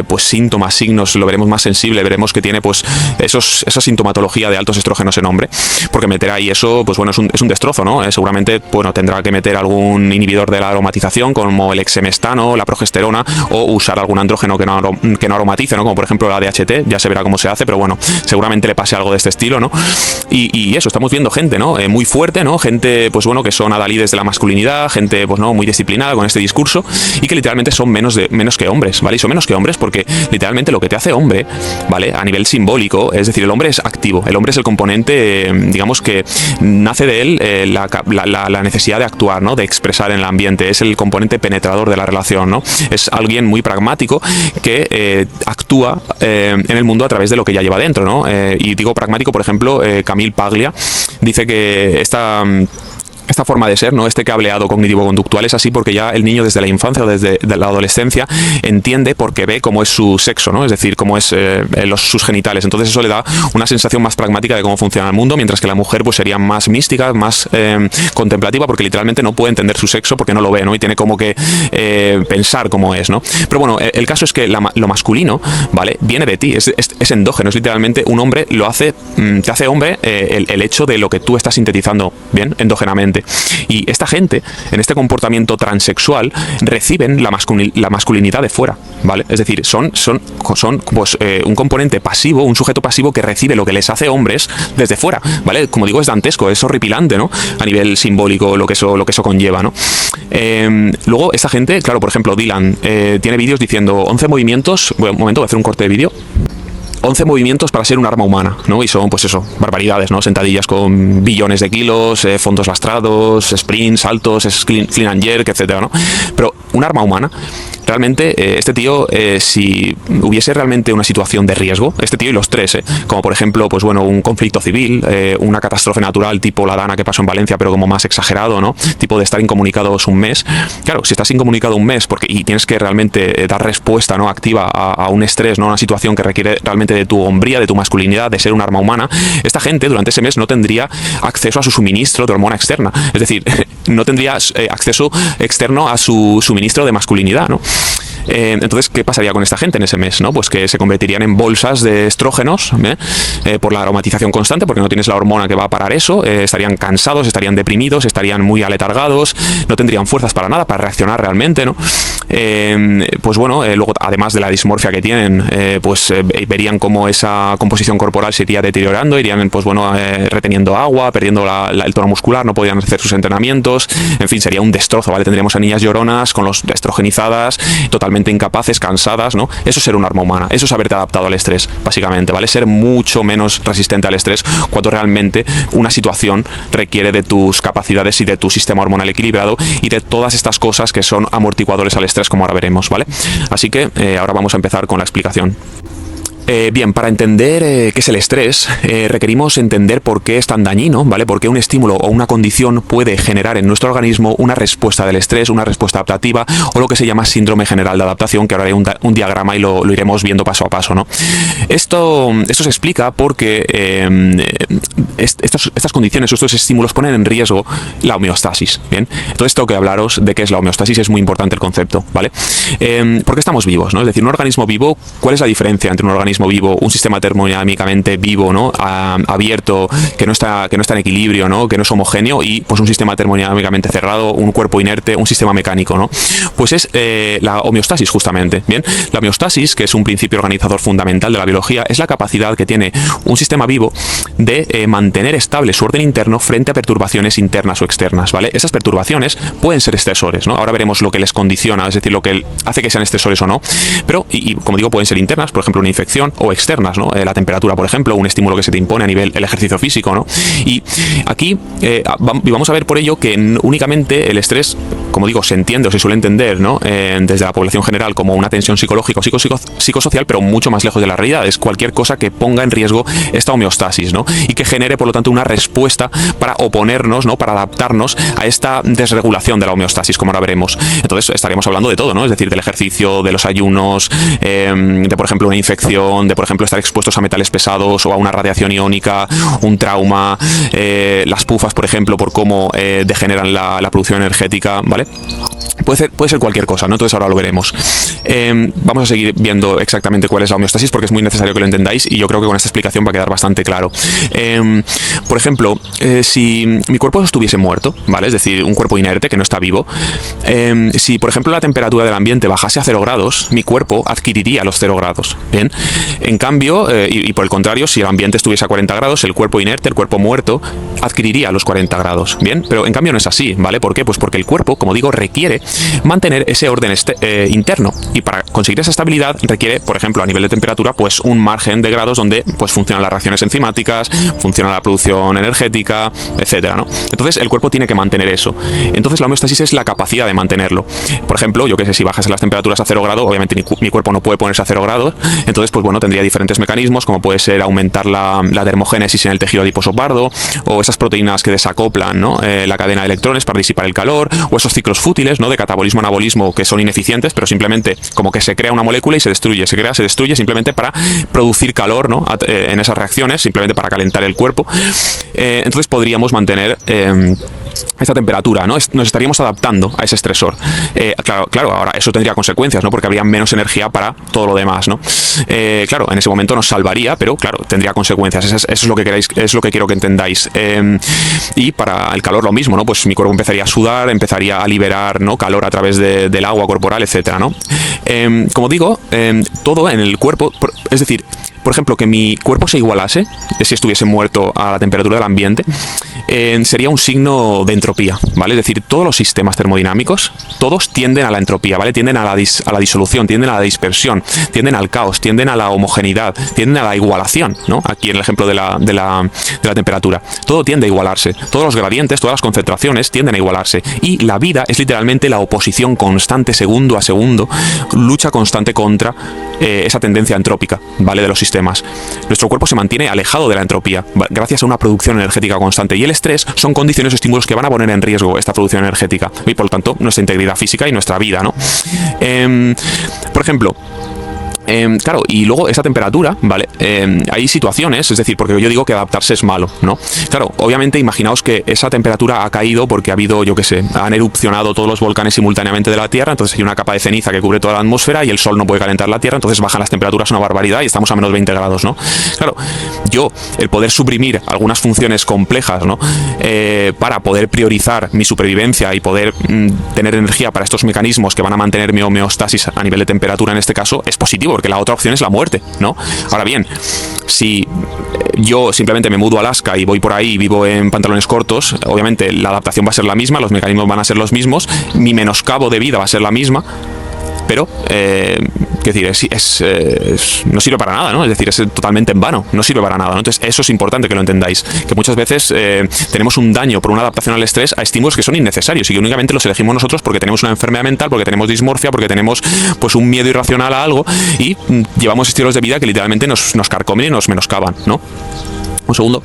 pues síntomas, signos, lo veremos más sensible, veremos que tiene pues esa sintomatología de altos estrógenos en hombre, porque meter ahí eso, pues bueno, es un destrozo, ¿no? Seguramente, bueno, tendrá que meter algún inhibidor de la aromatización, como el exemestano, la progesterona, o usar algún andrógeno que no aromatice, ¿no? Como por ejemplo la DHT, ya se verá cómo se hace, pero bueno, seguramente le pase algo de este estilo, ¿no? Y eso, estamos viendo gente, ¿no? Muy fuerte, ¿no? Gente, pues bueno, que son adalides de la masculinidad, gente, pues no, muy disciplinada con este discurso, y que literalmente son menos que hombres, ¿vale? Y son menos que hombres porque literalmente lo que te hace hombre, ¿vale? A nivel simbólico, es decir, el hombre es activo, el hombre es el componente, digamos que nace de él la necesidad de actuar, ¿no? De expresar en el ambiente, es el componente penetrador de la relación, ¿no? Es alguien muy pragmático que actúa en el mundo a través de lo que ya lleva dentro, ¿no? Y digo pragmático, por ejemplo, Camille Paglia dice que esta forma de ser, ¿no? Este cableado cognitivo-conductual es así porque ya el niño desde la infancia o desde la adolescencia entiende porque ve cómo es su sexo, ¿no? Es decir, cómo es sus genitales. Entonces eso le da una sensación más pragmática de cómo funciona el mundo, mientras que la mujer pues sería más mística, más contemplativa, porque literalmente no puede entender su sexo porque no lo ve, ¿no? Y tiene como que pensar cómo es, ¿no? Pero bueno, el caso es que lo masculino, ¿vale? Viene de ti, es endógeno, es literalmente un hombre te hace hombre el hecho de lo que tú estás sintetizando, ¿bien? Endógenamente. Y esta gente, en este comportamiento transexual, reciben la masculinidad de fuera, ¿vale? Es decir, son pues, un componente pasivo, un sujeto pasivo que recibe lo que les hace hombres desde fuera, ¿vale? Como digo, es dantesco, es horripilante, ¿no? A nivel simbólico lo que eso conlleva, ¿no? Luego, esta gente, claro, por ejemplo, Dylan tiene vídeos diciendo 11 movimientos. Bueno, un momento, voy a hacer un corte de vídeo. 11 movimientos para ser un arma humana, ¿no? Y son, pues eso, barbaridades, ¿no? Sentadillas con billones de kilos, fondos lastrados, sprints, saltos, clean and jerk, etcétera, ¿no? Pero un arma humana, realmente, este tío, si hubiese realmente una situación de riesgo, este tío y los tres, como por ejemplo, pues bueno, un conflicto civil, una catástrofe natural tipo la Dana que pasó en Valencia, pero como más exagerado, ¿no? Tipo de estar incomunicados un mes. Claro, si estás incomunicado un mes y tienes que realmente dar respuesta, ¿no? Activa a un estrés, ¿no? Una situación que requiere realmente de tu hombría, de tu masculinidad, de ser un arma humana, esta gente durante ese mes no tendría acceso a su suministro de hormona externa. Es decir, no tendría acceso externo a su suministro de masculinidad, ¿no? Entonces, ¿qué pasaría con esta gente en ese mes, ¿no? Pues que se convertirían en bolsas de estrógenos por la aromatización constante, porque no tienes la hormona que va a parar eso, estarían cansados, estarían deprimidos, estarían muy aletargados, no tendrían fuerzas para nada, para reaccionar realmente, ¿no? Pues bueno, luego además de la dismorfia que tienen, verían cómo esa composición corporal se iría deteriorando, irían pues bueno, reteniendo agua, perdiendo el tono muscular, no podían hacer sus entrenamientos, en fin, sería un destrozo, ¿vale? Tendríamos a niñas lloronas con los estrogenizadas, totalmente incapaces, cansadas, ¿no? Eso es ser un arma humana, eso es haberte adaptado al estrés, básicamente, ¿vale? Ser mucho menos resistente al estrés cuando realmente una situación requiere de tus capacidades y de tu sistema hormonal equilibrado y de todas estas cosas que son amortiguadores al estrés, como ahora veremos, ¿vale? Así que ahora vamos a empezar con la explicación. Bien, para entender qué es el estrés, requerimos entender por qué es tan dañino, ¿vale? Por qué un estímulo o una condición puede generar en nuestro organismo una respuesta del estrés, una respuesta adaptativa, o lo que se llama síndrome general de adaptación, que ahora haré un diagrama y lo iremos viendo paso a paso, ¿no? Esto se explica porque estas condiciones o estos estímulos ponen en riesgo la homeostasis, ¿bien? Entonces tengo que hablaros de qué es la homeostasis, es muy importante el concepto, ¿vale? ¿Por qué estamos vivos, ¿no? Es decir, un organismo vivo, ¿cuál es la diferencia entre un organismo organismo vivo, un sistema termodinámicamente vivo, ¿no? Abierto, que no está en equilibrio, ¿no? Que no es homogéneo, y pues un sistema termodinámicamente cerrado, un cuerpo inerte, un sistema mecánico, ¿no? Pues es la homeostasis, justamente. Bien, la homeostasis, que es un principio organizador fundamental de la biología, es la capacidad que tiene un sistema vivo de mantener estable su orden interno frente a perturbaciones internas o externas, ¿vale? Esas perturbaciones pueden ser estresores, ¿no? Ahora veremos lo que les condiciona, es decir, lo que hace que sean estresores o no, pero, y como digo, pueden ser internas, por ejemplo, una infección, o externas, ¿no? La temperatura, por ejemplo, un estímulo que se te impone a nivel el ejercicio físico, ¿no? Y aquí vamos a ver por ello que únicamente el estrés, como digo, se entiende o se suele entender, ¿no? Desde la población general como una tensión psicológica o psicosocial, pero mucho más lejos de la realidad. Es cualquier cosa que ponga en riesgo esta homeostasis, ¿no? Y que genere, por lo tanto, una respuesta para oponernos, ¿no? Para adaptarnos a esta desregulación de la homeostasis, como ahora veremos. Entonces estaríamos hablando de todo, ¿no? Es decir, del ejercicio, de los ayunos, de, por ejemplo, una infección, de, por ejemplo, estar expuestos a metales pesados o a una radiación iónica, un trauma, las pufas, por ejemplo, por cómo degeneran la producción energética, ¿vale? Puede ser cualquier cosa, ¿no? Entonces ahora lo veremos. Vamos a seguir viendo exactamente cuál es la homeostasis, porque es muy necesario que lo entendáis, y yo creo que con esta explicación va a quedar bastante claro. Por ejemplo, si mi cuerpo estuviese muerto, ¿vale? Es decir, un cuerpo inerte que no está vivo, si por ejemplo la temperatura del ambiente bajase a 0 grados, mi cuerpo adquiriría los 0 grados, ¿bien? En cambio, y por el contrario, si el ambiente estuviese a 40 grados, el cuerpo inerte, el cuerpo muerto, adquiriría los 40 grados, ¿bien? Pero en cambio no es así, ¿vale? ¿Por qué? Pues porque el cuerpo, como digo, requiere mantener ese orden interno, y para conseguir esa estabilidad requiere, por ejemplo, a nivel de temperatura, pues un margen de grados donde pues funcionan las reacciones enzimáticas, funciona la producción energética, etcétera, ¿no? Entonces el cuerpo tiene que mantener eso. Entonces la homeostasis es la capacidad de mantenerlo. Por ejemplo, yo que sé, si bajas las temperaturas a 0 grados, obviamente mi cuerpo no puede ponerse a 0 grados, entonces pues bueno, tendría diferentes mecanismos, como puede ser aumentar la termogénesis en el tejido adiposo pardo, o esas proteínas que desacoplan, ¿no? La cadena de electrones para disipar el calor, o esos ciclos fútiles, ¿no? De catabolismo anabolismo, que son ineficientes, pero simplemente como que se crea una molécula y se destruye, se destruye simplemente para producir calor, ¿no? En esas reacciones, simplemente para calentar el cuerpo. Entonces podríamos mantener esta temperatura, ¿no? Nos estaríamos adaptando a ese estresor. Claro, ahora eso tendría consecuencias, ¿no? Porque habría menos energía para todo lo demás, ¿no? Claro, en ese momento nos salvaría, pero claro, tendría consecuencias. Eso es lo que queréis, es lo que quiero que entendáis. Y para el calor lo mismo, ¿no? Pues mi cuerpo empezaría a sudar, empezaría a liberar, ¿no? Calor a través del agua corporal, etcétera, ¿no? Como digo, todo en el cuerpo, es decir, por ejemplo, que mi cuerpo se igualase, si estuviese muerto a la temperatura del ambiente, sería un signo de entropía, ¿vale? Es decir, todos los sistemas termodinámicos, todos tienden a la entropía, ¿vale? Tienden a la disolución, tienden a la dispersión, tienden al caos, tienden a la homogeneidad, tienden a la igualación, ¿no? Aquí en el ejemplo de la temperatura. Todo tiende a igualarse. Todos los gradientes, todas las concentraciones tienden a igualarse. Y la vida es literalmente la oposición constante, segundo a segundo, lucha constante contra esa tendencia entrópica, ¿vale? De los sistemas. Nuestro cuerpo se mantiene alejado de la entropía gracias a una producción energética constante, y el estrés son condiciones o estímulos que van a poner en riesgo esta producción energética y por lo tanto nuestra integridad física y nuestra vida, ¿no? Por ejemplo, claro, y luego esa temperatura, ¿vale? Hay situaciones, es decir, porque yo digo que adaptarse es malo, ¿no? Claro, obviamente imaginaos que esa temperatura ha caído porque ha habido, yo qué sé, han erupcionado todos los volcanes simultáneamente de la Tierra, entonces hay una capa de ceniza que cubre toda la atmósfera y el sol no puede calentar la Tierra, entonces bajan las temperaturas una barbaridad y estamos a menos 20 grados, ¿no? Claro, el poder suprimir algunas funciones complejas, ¿no? Para poder priorizar mi supervivencia y poder tener energía para estos mecanismos que van a mantener mi homeostasis a nivel de temperatura en este caso, es positivo, porque la otra opción es la muerte, ¿no? Ahora bien, si yo simplemente me mudo a Alaska y voy por ahí y vivo en pantalones cortos, obviamente la adaptación va a ser la misma, los mecanismos van a ser los mismos, mi menoscabo de vida va a ser la misma, pero, quiero decir, no sirve para nada, ¿no? Es decir, es totalmente en vano, no sirve para nada, ¿no? Entonces, eso es importante que lo entendáis, que muchas veces tenemos un daño por una adaptación al estrés a estímulos que son innecesarios y que únicamente los elegimos nosotros porque tenemos una enfermedad mental, porque tenemos dismorfia, porque tenemos pues un miedo irracional a algo y llevamos estilos de vida que literalmente nos carcomen y nos menoscaban, ¿no? Un segundo.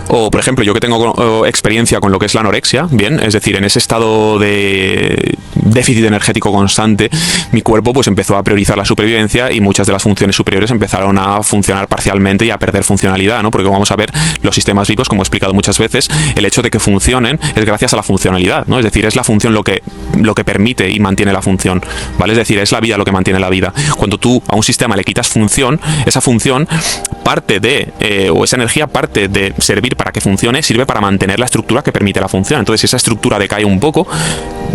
O, por ejemplo, yo que tengo experiencia con lo que es la anorexia, bien, es decir, en ese estado de déficit energético constante, mi cuerpo pues empezó a priorizar la supervivencia y muchas de las funciones superiores empezaron a funcionar parcialmente y a perder funcionalidad, ¿no? Porque como vamos a ver, los sistemas vivos, como he explicado muchas veces, el hecho de que funcionen es gracias a la funcionalidad, ¿no? Es decir, es la función lo que permite y mantiene la función, ¿vale? Es decir, es la vida lo que mantiene la vida. Cuando tú a un sistema le quitas función, esa función parte de, o esa energía parte de servir para que funcione, sirve para mantener la estructura que permite la función. Entonces, si esa estructura decae un poco,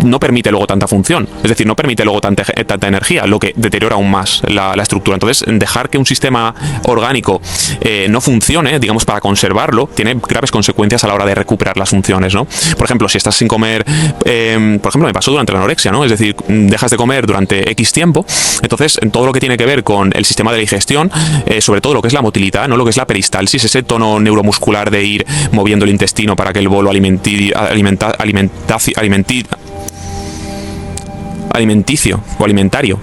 no permite luego tanta función, es decir, no permite luego tanta energía, lo que deteriora aún más la estructura. Entonces, dejar que un sistema orgánico no funcione, digamos, para conservarlo, tiene graves consecuencias a la hora de recuperar las funciones, ¿no? Por ejemplo, si estás sin comer, por ejemplo, me pasó durante la anorexia, ¿no? Es decir, dejas de comer durante X tiempo, entonces, en todo lo que tiene que ver con el sistema de digestión, sobre todo lo que es la motilidad, ¿no? Lo que es la peristalsis, ese tono neuromuscular de ir moviendo el intestino para que el bolo alimenticio o alimentario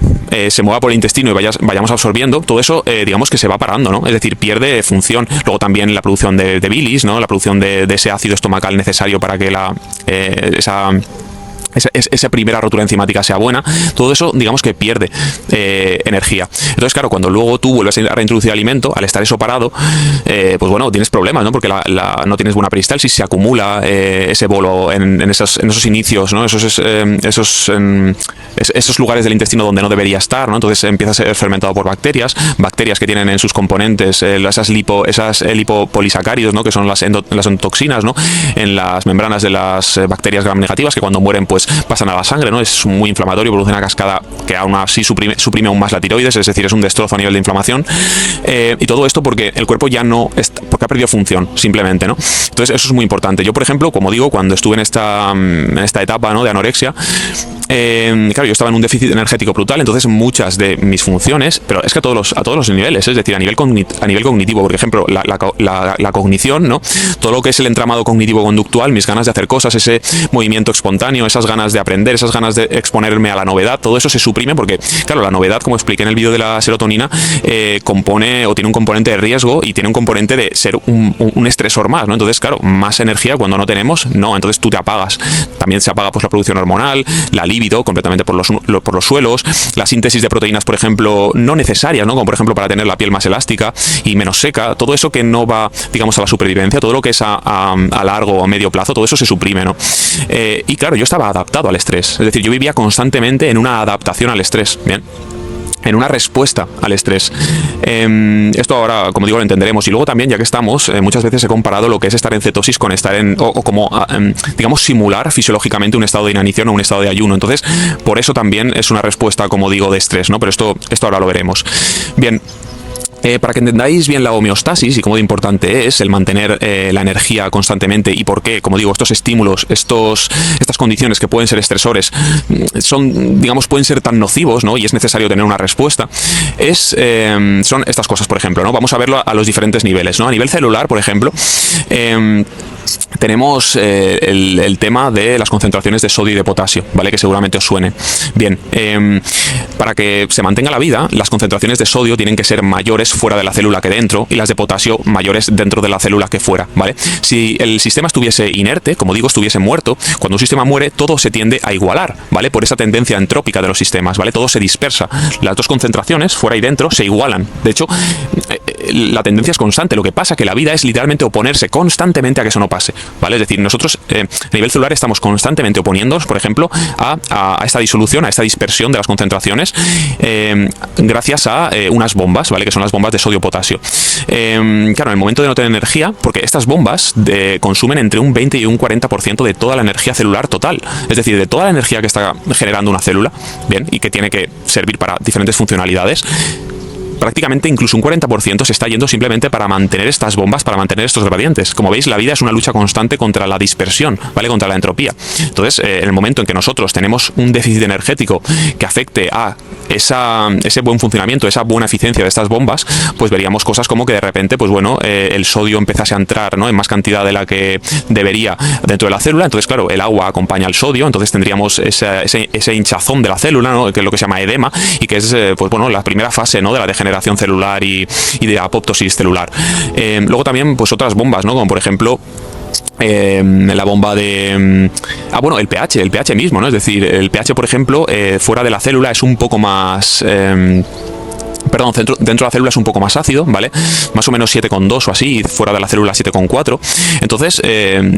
se mueva por el intestino y vayamos absorbiendo, todo eso digamos que se va parando, ¿no? Es decir, pierde función. Luego también la producción de bilis, ¿no? La producción de ese ácido estomacal necesario para que esa primera rotura enzimática sea buena, todo eso digamos que pierde energía. Entonces, claro, cuando luego tú vuelves a reintroducir alimento, al estar eso parado, pues bueno, tienes problemas, ¿no? Porque no tienes buena peristalsis, se acumula ese bolo en esos inicios, ¿no? Esos lugares del intestino donde no debería estar, ¿no? Entonces empieza a ser fermentado por bacterias que tienen en sus componentes esas lipopolisacáridos, ¿no? Que son las endotoxinas, ¿no? En las membranas de las bacterias gram negativas, que cuando mueren pues pasan a la sangre, ¿no? Es muy inflamatorio, produce una cascada que aún así suprime aún más la tiroides, es decir, es un destrozo a nivel de inflamación, y todo esto porque el cuerpo ya no está, porque ha perdido función, simplemente, ¿no? Entonces eso es muy importante. Yo, por ejemplo, como digo, cuando estuve en esta etapa, ¿no? De anorexia, claro, yo estaba en un déficit energético brutal, entonces muchas de mis funciones, pero es que a todos los niveles, es decir, a nivel cognitivo, por ejemplo, la cognición, ¿no? Todo lo que es el entramado cognitivo-conductual, mis ganas de hacer cosas, ese movimiento espontáneo, esas ganas de aprender, esas ganas de exponerme a la novedad, todo eso se suprime porque, claro, la novedad, como expliqué en el vídeo de la serotonina, compone o tiene un componente de riesgo y tiene un componente de ser un estresor más, ¿no? Entonces, claro, más energía cuando no tenemos, no, entonces tú te apagas. También se apaga pues la producción hormonal, la libido completamente por los suelos, la síntesis de proteínas, por ejemplo, no necesarias, ¿no? Como por ejemplo para tener la piel más elástica y menos seca, todo eso que no va, digamos, a la supervivencia, todo lo que es a largo o a medio plazo, todo eso se suprime, ¿no? Y claro, yo estaba adaptado al estrés, es decir, yo vivía constantemente en una adaptación al estrés, ¿bien? En una respuesta al estrés. Esto ahora, como digo, lo entenderemos. Y luego también, ya que estamos, muchas veces he comparado lo que es estar en cetosis con estar digamos, simular fisiológicamente un estado de inanición o un estado de ayuno. Entonces, por eso también es una respuesta, como digo, de estrés, ¿no? Pero esto ahora lo veremos. Bien. Para que entendáis bien la homeostasis y cómo de importante es el mantener la energía constantemente y por qué, como digo, estos estímulos, estas condiciones que pueden ser estresores, pueden ser tan nocivos, ¿no? Y es necesario tener una respuesta, son estas cosas, por ejemplo, ¿no? Vamos a verlo a los diferentes niveles, ¿no? A nivel celular, por ejemplo, tenemos el tema de las concentraciones de sodio y de potasio, ¿vale? Que seguramente os suene. Bien, para que se mantenga la vida, las concentraciones de sodio tienen que ser mayores fuera de la célula que dentro y las de potasio mayores dentro de la célula que fuera, ¿vale? Si el sistema estuviese inerte, como digo, estuviese muerto, cuando un sistema muere, todo se tiende a igualar, ¿vale? Por esa tendencia entrópica de los sistemas, ¿vale? Todo se dispersa. Las dos concentraciones, fuera y dentro, se igualan. De hecho, la tendencia es constante. Lo que pasa es que la vida es literalmente oponerse constantemente a que eso no pase, ¿vale? Es decir, nosotros a nivel celular estamos constantemente oponiéndonos, por ejemplo, a esta disolución, a esta dispersión de las concentraciones gracias a unas bombas, ¿vale? Que son las bombas de sodio-potasio. Claro, en el momento de no tener energía, porque estas bombas consumen entre un 20 y un 40% de toda la energía celular total, es decir, de toda la energía que está generando una célula, bien, y que tiene que servir para diferentes funcionalidades, prácticamente incluso un 40% se está yendo simplemente para mantener estas bombas, para mantener estos gradientes. Como veis, la vida es una lucha constante contra la dispersión, ¿vale? Contra la entropía. Entonces, en el momento en que nosotros tenemos un déficit energético que afecte a ese buen funcionamiento, esa buena eficiencia de estas bombas, pues veríamos cosas como que de repente, pues bueno, el sodio empezase a entrar, ¿no?, en más cantidad de la que debería dentro de la célula. Entonces, claro, el agua acompaña al sodio, entonces tendríamos ese hinchazón de la célula, ¿no?, que es lo que se llama edema, y que es, pues bueno, la primera fase, ¿no?, de la degeneración celular y de apoptosis celular. Luego también, pues otras bombas, ¿no?, como por ejemplo la bomba de bueno, el pH mismo, ¿no? Es decir, el pH, por ejemplo, fuera de la célula es un poco más perdón, dentro de la célula es un poco más ácido, ¿vale? Más o menos 7,2 o así, y fuera de la célula 7,4. Entonces,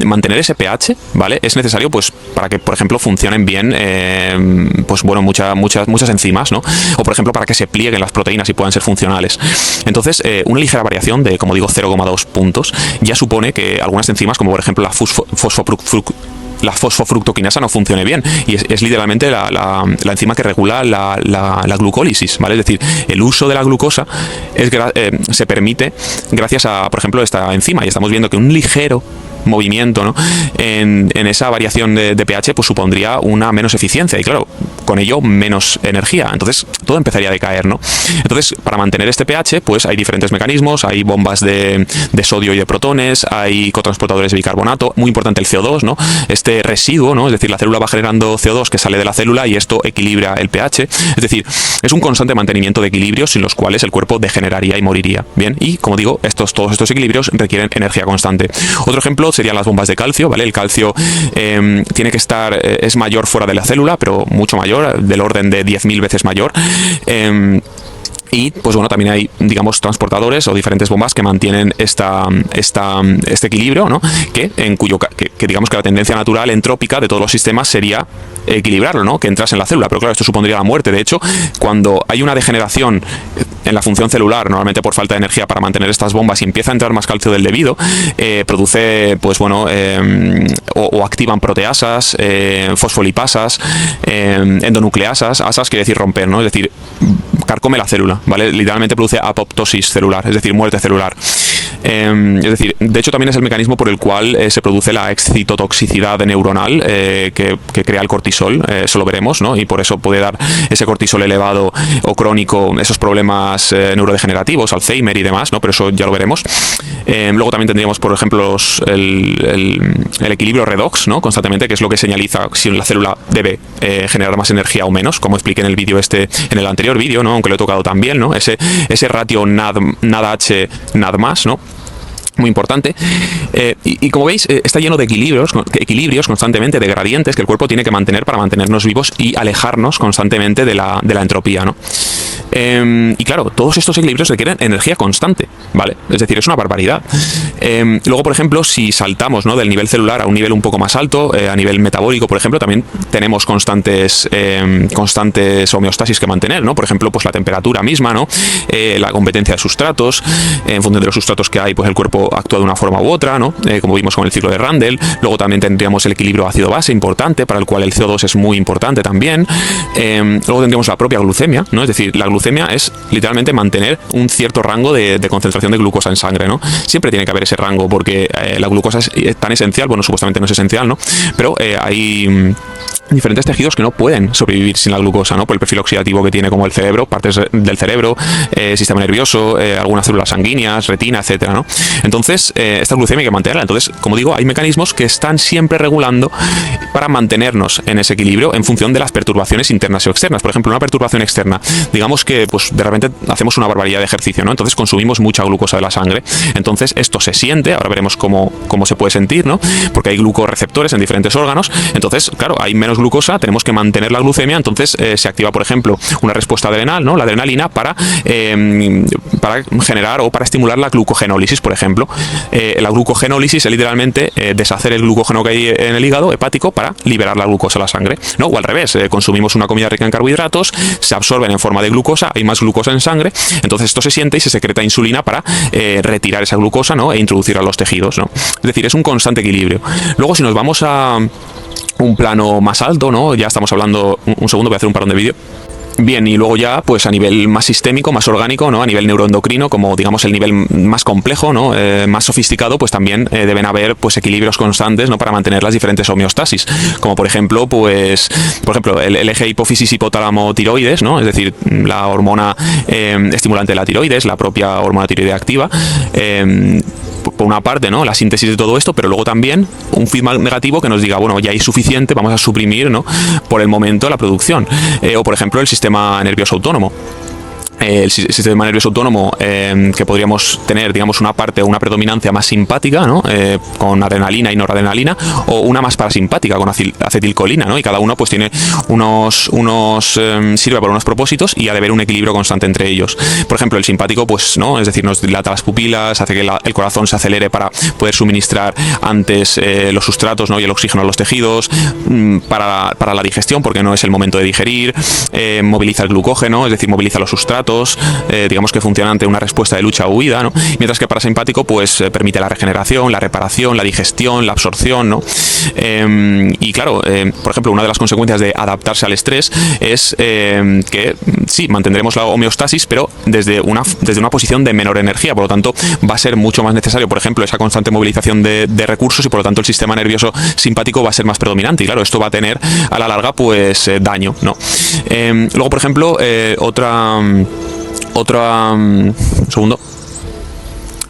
mantener ese pH, ¿vale?, es necesario, pues, para que, por ejemplo, funcionen bien, pues, bueno, muchas enzimas, ¿no? O, por ejemplo, para que se plieguen las proteínas y puedan ser funcionales. Entonces, una ligera variación de, como digo, 0,2 puntos ya supone que algunas enzimas, como por ejemplo la fosfofructoquinasa, no funcione bien, y es literalmente la enzima que regula la glucólisis, ¿vale? Es decir, el uso de la glucosa se permite gracias a, por ejemplo, esta enzima, y estamos viendo que un ligero movimiento, ¿no?, en esa variación de pH, pues supondría una menos eficiencia y, claro, con ello menos energía. Entonces todo empezaría a decaer, ¿no? Entonces, para mantener este pH, pues hay diferentes mecanismos, hay bombas de sodio y de protones, hay cotransportadores de bicarbonato, muy importante el CO2, ¿no?, este residuo, ¿no?, es decir, la célula va generando CO2 que sale de la célula y esto equilibra el pH. Es decir, es un constante mantenimiento de equilibrios sin los cuales el cuerpo degeneraría y moriría. Bien, y como digo, todos estos equilibrios requieren energía constante. Otro ejemplo serían las bombas de calcio, ¿vale? El calcio tiene que estar, es mayor fuera de la célula, pero mucho mayor, del orden de 10.000 veces mayor. Y pues bueno, también hay, digamos, transportadores o diferentes bombas que mantienen este equilibrio, ¿no?, que digamos que la tendencia natural entrópica de todos los sistemas sería equilibrarlo, ¿no?, que entrase en la célula, pero claro, esto supondría la muerte. De hecho, cuando hay una degeneración en la función celular, normalmente por falta de energía para mantener estas bombas, y empieza a entrar más calcio del debido, produce, pues bueno, o activan proteasas, fosfolipasas, endonucleasas. Asas quiere decir romper, ¿no?, es decir, carcome la célula, ¿vale? Literalmente produce apoptosis celular, es decir, muerte celular. Es decir, de hecho también es el mecanismo por el cual se produce la excitotoxicidad neuronal que crea el cortisol, eso lo veremos, ¿no? Y por eso puede dar ese cortisol elevado o crónico, esos problemas neurodegenerativos, Alzheimer y demás, ¿no? Pero eso ya lo veremos. Luego también tendríamos, por ejemplo, el equilibrio redox, ¿no?, constantemente, que es lo que señaliza si la célula debe generar más energía o menos, como expliqué en el vídeo en el anterior vídeo, ¿no?, aunque lo he tocado también, ¿no?, ese ratio NAD-H, NAD+, ¿no?, muy importante. Y como veis, está lleno de equilibrios constantemente, de gradientes que el cuerpo tiene que mantener para mantenernos vivos y alejarnos constantemente de la entropía, ¿no? Y claro, todos estos equilibrios requieren energía constante, ¿vale? Es decir, es una barbaridad. Luego, por ejemplo, si saltamos, ¿no?, del nivel celular a un nivel un poco más alto, a nivel metabólico, por ejemplo, también tenemos constantes homeostasis que mantener, ¿no? Por ejemplo, pues la temperatura misma, ¿no?, la competencia de sustratos, en función de los sustratos que hay, pues el cuerpo actúa de una forma u otra, ¿no?, como vimos con el ciclo de Randle. Luego también tendríamos el equilibrio ácido-base importante, para el cual el CO2 es muy importante también. Luego tendríamos la propia glucemia, ¿no?, es decir, la glucemia es literalmente mantener un cierto rango de concentración de glucosa en sangre, ¿no? Siempre tiene que haber ese rango, porque la glucosa es tan esencial, bueno, supuestamente no es esencial, ¿no?, pero hay diferentes tejidos que no pueden sobrevivir sin la glucosa, ¿no?, por el perfil oxidativo que tiene, como el cerebro, partes del cerebro, sistema nervioso, algunas células sanguíneas, retina, etcétera, ¿no? Entonces, esta glucemia hay que mantenerla. Entonces, como digo, hay mecanismos que están siempre regulando para mantenernos en ese equilibrio en función de las perturbaciones internas o externas. Por ejemplo, una perturbación externa, digamos que pues de repente hacemos una barbaridad de ejercicio, ¿no?, entonces consumimos mucha glucosa de la sangre. Entonces, esto se siente, ahora veremos cómo se puede sentir, ¿no?, porque hay glucorreceptores en diferentes órganos. Entonces, claro, hay menos glucosa, tenemos que mantener la glucemia, entonces se activa, por ejemplo, una respuesta adrenal, ¿no?, la adrenalina, para generar o para estimular la glucogenólisis, por ejemplo. La glucogenólisis es literalmente deshacer el glucógeno que hay en el hígado hepático para liberar la glucosa a la sangre, ¿no? O al revés, consumimos una comida rica en carbohidratos, se absorben en forma de glucosa, hay más glucosa en sangre, entonces esto se siente y se secreta insulina para retirar esa glucosa, ¿no?, e introducirla a los tejidos, ¿no? Es decir, es un constante equilibrio. Luego, si nos vamos a un plano más alto, ¿no?, ya estamos hablando, un segundo, voy a hacer un parón de vídeo. Bien, y luego ya, pues a nivel más sistémico, más orgánico, ¿no? A nivel neuroendocrino, como digamos el nivel más complejo, ¿no? Más sofisticado, pues también deben haber pues equilibrios constantes, ¿no? Para mantener las diferentes homeostasis, como por ejemplo, el eje hipófisis hipotálamo tiroides, ¿no? Es decir, la hormona estimulante de la tiroides, la propia hormona tiroidea activa. Por una parte, ¿no? La síntesis de todo esto, pero luego también un feedback negativo que nos diga, bueno, ya hay suficiente, vamos a suprimir, ¿no? Por el momento la producción. O por ejemplo el sistema nervioso autónomo. El sistema nervioso autónomo, que podríamos tener, digamos, una parte o una predominancia más simpática, ¿no? Con adrenalina y noradrenalina, o una más parasimpática con acetilcolina, ¿no? Y cada uno pues tiene sirve para unos propósitos y ha de haber un equilibrio constante entre ellos. Por ejemplo, el simpático, pues no, es decir, nos dilata las pupilas, hace que el corazón se acelere para poder suministrar antes los sustratos, ¿no? Y el oxígeno a los tejidos, para la digestión, porque no es el momento de digerir, moviliza el glucógeno, es decir, moviliza los sustratos, digamos que funciona ante una respuesta de lucha o huida, ¿no? Mientras que el parasimpático pues permite la regeneración, la reparación, la digestión, la absorción, ¿no? Y claro, por ejemplo, una de las consecuencias de adaptarse al estrés es que sí, mantendremos la homeostasis, pero desde una posición de menor energía, por lo tanto va a ser mucho más necesario, por ejemplo, esa constante movilización de recursos, y por lo tanto el sistema nervioso simpático va a ser más predominante, y claro, esto va a tener a la larga pues daño, ¿no? Luego, por ejemplo,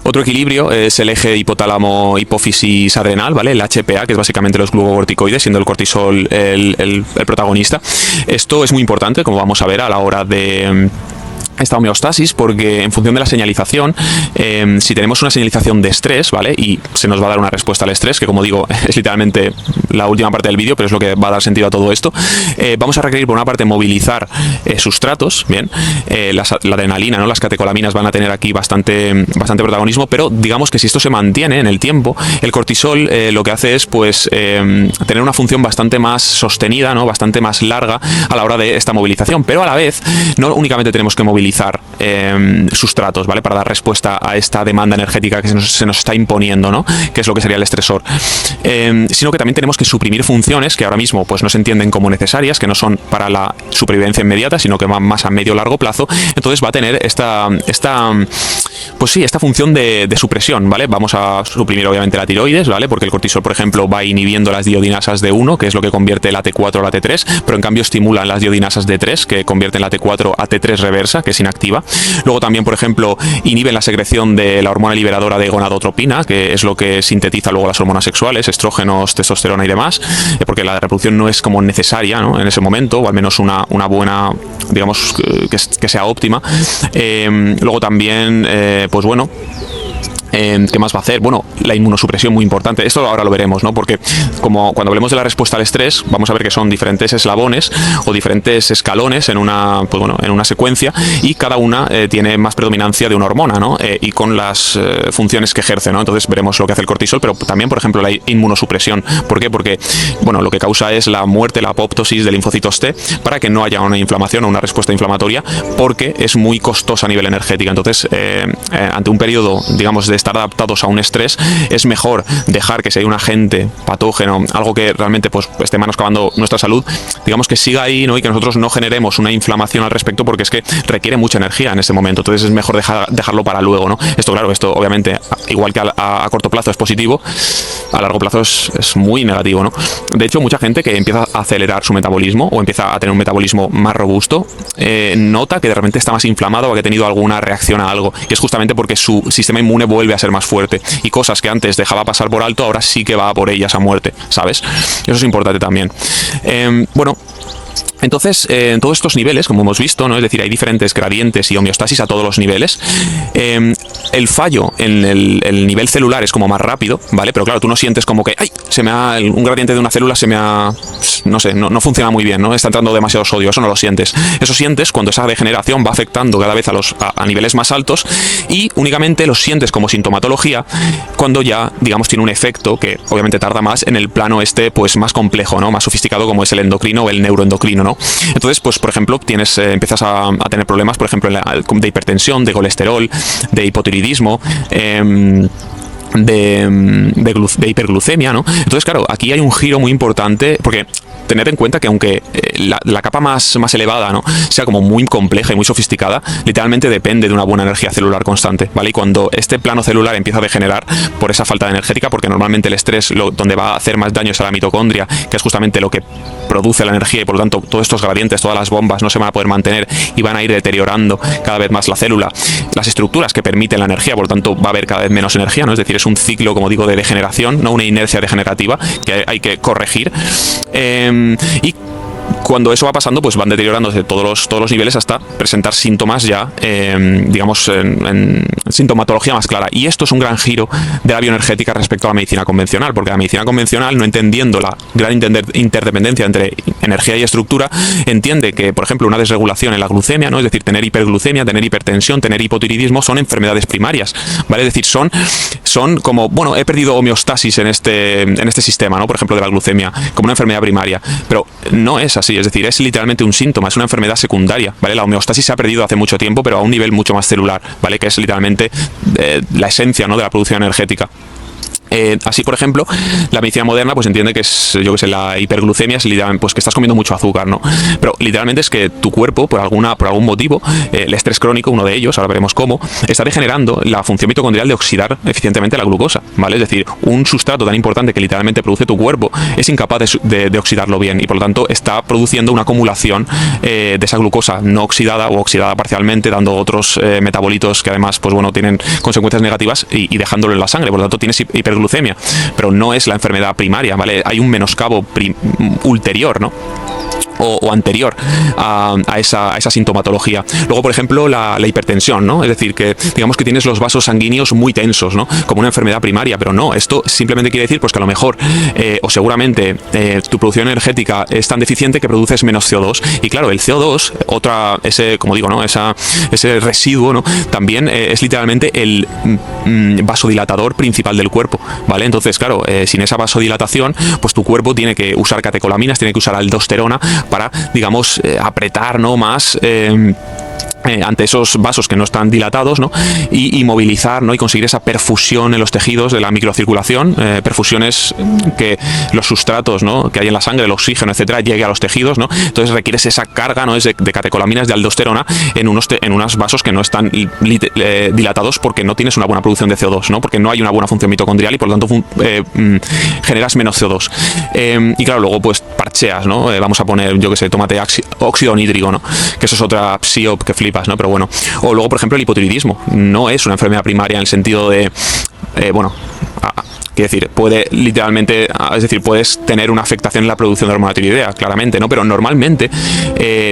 otro equilibrio es el eje hipotálamo hipófisis adrenal, ¿vale? El HPA, que es básicamente los glucocorticoides, siendo el cortisol el protagonista. Esto es muy importante, como vamos a ver a la hora de esta homeostasis, porque en función de la señalización, si tenemos una señalización de estrés, ¿vale? Y se nos va a dar una respuesta al estrés, que como digo, es literalmente la última parte del vídeo, pero es lo que va a dar sentido a todo esto. Vamos a requerir, por una parte, movilizar sustratos, ¿bien? La adrenalina, ¿no? Las catecolaminas van a tener aquí bastante protagonismo, pero digamos que si esto se mantiene en el tiempo, el cortisol lo que hace es, pues, tener una función bastante más sostenida, ¿no? Bastante más larga a la hora de esta movilización, pero a la vez, no únicamente tenemos que movilizar sustratos, ¿vale? Para dar respuesta a esta demanda energética que se nos está imponiendo, ¿no? Que es lo que sería el estresor. Sino que también tenemos que suprimir funciones que ahora mismo pues no se entienden como necesarias, que no son para la supervivencia inmediata, sino que van más a medio o largo plazo. Entonces va a tener esta función de supresión, ¿vale? Vamos a suprimir obviamente la tiroides, ¿vale? Porque el cortisol, por ejemplo, va inhibiendo las diodinasas D1, que es lo que convierte la T4 a la T3, pero en cambio estimulan las diodinasas D3, que convierten la T4 a T3 reversa, que es inactiva. Luego también, por ejemplo, inhiben la secreción de la hormona liberadora de gonadotropina, que es lo que sintetiza luego las hormonas sexuales, estrógenos, testosterona y demás, porque la reproducción no es como necesaria, ¿no? En ese momento, o al menos una buena, digamos, que sea óptima. Luego también, pues bueno, ¿qué más va a hacer? Bueno, la inmunosupresión, muy importante. Esto ahora lo veremos, ¿no? Porque como cuando hablemos de la respuesta al estrés, vamos a ver que son diferentes eslabones o diferentes escalones en una secuencia, y cada una tiene más predominancia de una hormona, ¿no? Y con las funciones que ejerce, ¿no? Entonces veremos lo que hace el cortisol, pero también, por ejemplo, la inmunosupresión. ¿Por qué? Porque, bueno, lo que causa es la muerte, la apoptosis de linfocitos T, para que no haya una inflamación o una respuesta inflamatoria, porque es muy costosa a nivel energético. Entonces, ante un periodo, digamos, de estar adaptados a un estrés, es mejor dejar que si hay un agente patógeno, algo que realmente pues esté menoscabando nuestra salud, digamos que siga ahí, ¿no? Y que nosotros no generemos una inflamación al respecto, porque es que requiere mucha energía en este momento. Entonces es mejor dejarlo para luego, ¿no? Esto, claro, esto obviamente, igual que a corto plazo es positivo, a largo plazo es muy negativo, ¿no? De hecho, mucha gente que empieza a acelerar su metabolismo o empieza a tener un metabolismo más robusto, nota que de repente está más inflamado o que ha tenido alguna reacción a algo, y es justamente porque su sistema inmune vuelve a ser más fuerte, y cosas que antes dejaba pasar por alto, ahora sí que va por ellas a muerte, ¿sabes? Eso es importante también. Bueno, entonces, en todos estos niveles, como hemos visto, ¿no? Es decir, hay diferentes gradientes y homeostasis a todos los niveles. El fallo en el nivel celular es como más rápido, ¿vale? Pero claro, tú no sientes como que, ¡ay! Un gradiente de una célula se me ha... No sé, no funciona muy bien, ¿no? Está entrando demasiado sodio, eso no lo sientes. Eso sientes cuando esa degeneración va afectando cada vez a niveles más altos, y únicamente lo sientes como sintomatología cuando ya, digamos, tiene un efecto que obviamente tarda más en el plano pues más complejo, ¿no? Más sofisticado, como es el endocrino o el neuroendocrino, ¿no? Entonces, pues por ejemplo, empiezas a tener problemas, por ejemplo, de hipertensión, de colesterol, de hipotiroidismo, de hiperglucemia, ¿no? Entonces, claro, aquí hay un giro muy importante, porque tener en cuenta que aunque la capa más elevada, ¿no?, sea como muy compleja y muy sofisticada, literalmente depende de una buena energía celular constante, ¿vale? Y cuando este plano celular empieza a degenerar por esa falta de energética, porque normalmente el estrés donde va a hacer más daño es a la mitocondria, que es justamente lo que produce la energía, y por lo tanto todos estos gradientes, todas las bombas no se van a poder mantener y van a ir deteriorando cada vez más la célula, las estructuras que permiten la energía, por lo tanto va a haber cada vez menos energía, ¿no? Es decir, es un ciclo, como digo, de degeneración, no una inercia degenerativa que hay que corregir. Y cuando eso va pasando, pues van deteriorándose todos los niveles hasta presentar síntomas ya, digamos, en sintomatología más clara. Y esto es un gran giro de la bioenergética respecto a la medicina convencional, porque la medicina convencional, no entendiendo la gran interdependencia entre energía y estructura, entiende que, por ejemplo, una desregulación en la glucemia, ¿no?, es decir, tener hiperglucemia, tener hipertensión, tener hipotiroidismo, son enfermedades primarias, ¿vale? Es decir, son como, bueno, he perdido homeostasis en este sistema, ¿no?, por ejemplo, de la glucemia, como una enfermedad primaria, pero no es así. Es decir, es literalmente un síntoma, es una enfermedad secundaria, ¿vale? La homeostasis se ha perdido hace mucho tiempo, pero a un nivel mucho más celular, ¿vale? Que es literalmente la esencia, ¿no?, de la producción energética. Así, por ejemplo, la medicina moderna pues entiende que es, yo que sé, la hiperglucemia es literalmente, pues, que estás comiendo mucho azúcar, ¿no? Pero literalmente es que tu cuerpo, por algún motivo, el estrés crónico, uno de ellos, ahora veremos cómo, está degenerando la función mitocondrial de oxidar eficientemente la glucosa, ¿vale? Es decir, un sustrato tan importante que literalmente produce tu cuerpo es incapaz de oxidarlo bien, y por lo tanto está produciendo una acumulación de esa glucosa no oxidada o oxidada parcialmente, dando otros metabolitos que además, pues bueno, tienen consecuencias negativas y dejándolo en la sangre. Por lo tanto tienes hiperglucemia, pero no es la enfermedad primaria, ¿vale? Hay un menoscabo ulterior, ¿no?, o anterior a esa sintomatología. Luego, por ejemplo, la hipertensión, ¿no? Es decir, que digamos que tienes los vasos sanguíneos muy tensos, ¿no?, como una enfermedad primaria, pero no, esto simplemente quiere decir pues que a lo mejor o seguramente tu producción energética es tan deficiente que produces menos CO2, y claro, el CO2, como digo, ¿no?, ese residuo, ¿no?, también es literalmente el vasodilatador principal del cuerpo, ¿vale? Entonces, claro, sin esa vasodilatación, pues tu cuerpo tiene que usar catecolaminas, tiene que usar aldosterona para, digamos, apretar, ¿no?, más ante esos vasos que no están dilatados, ¿no?, y movilizar, ¿no?, y conseguir esa perfusión en los tejidos de la microcirculación, perfusiones que los sustratos, ¿no?, que hay en la sangre, el oxígeno, etcétera, llegue a los tejidos, ¿no? Entonces requieres esa carga, ¿no?, de catecolaminas, de aldosterona en unos vasos que no están dilatados, porque no tienes una buena producción de CO2, ¿no?, porque no hay una buena función mitocondrial y por lo tanto generas menos CO2. Y claro, luego pues parcheas, ¿no? Vamos a poner, yo que sé, tómate óxido nítrico, ¿no?, que eso es otra psiop que flipas, ¿no? Pero bueno. O luego, por ejemplo, el hipotiroidismo no es una enfermedad primaria en el sentido de, quiero decir, puede literalmente, es decir, puedes tener una afectación en la producción de hormona tiroidea, claramente, ¿no? Pero normalmente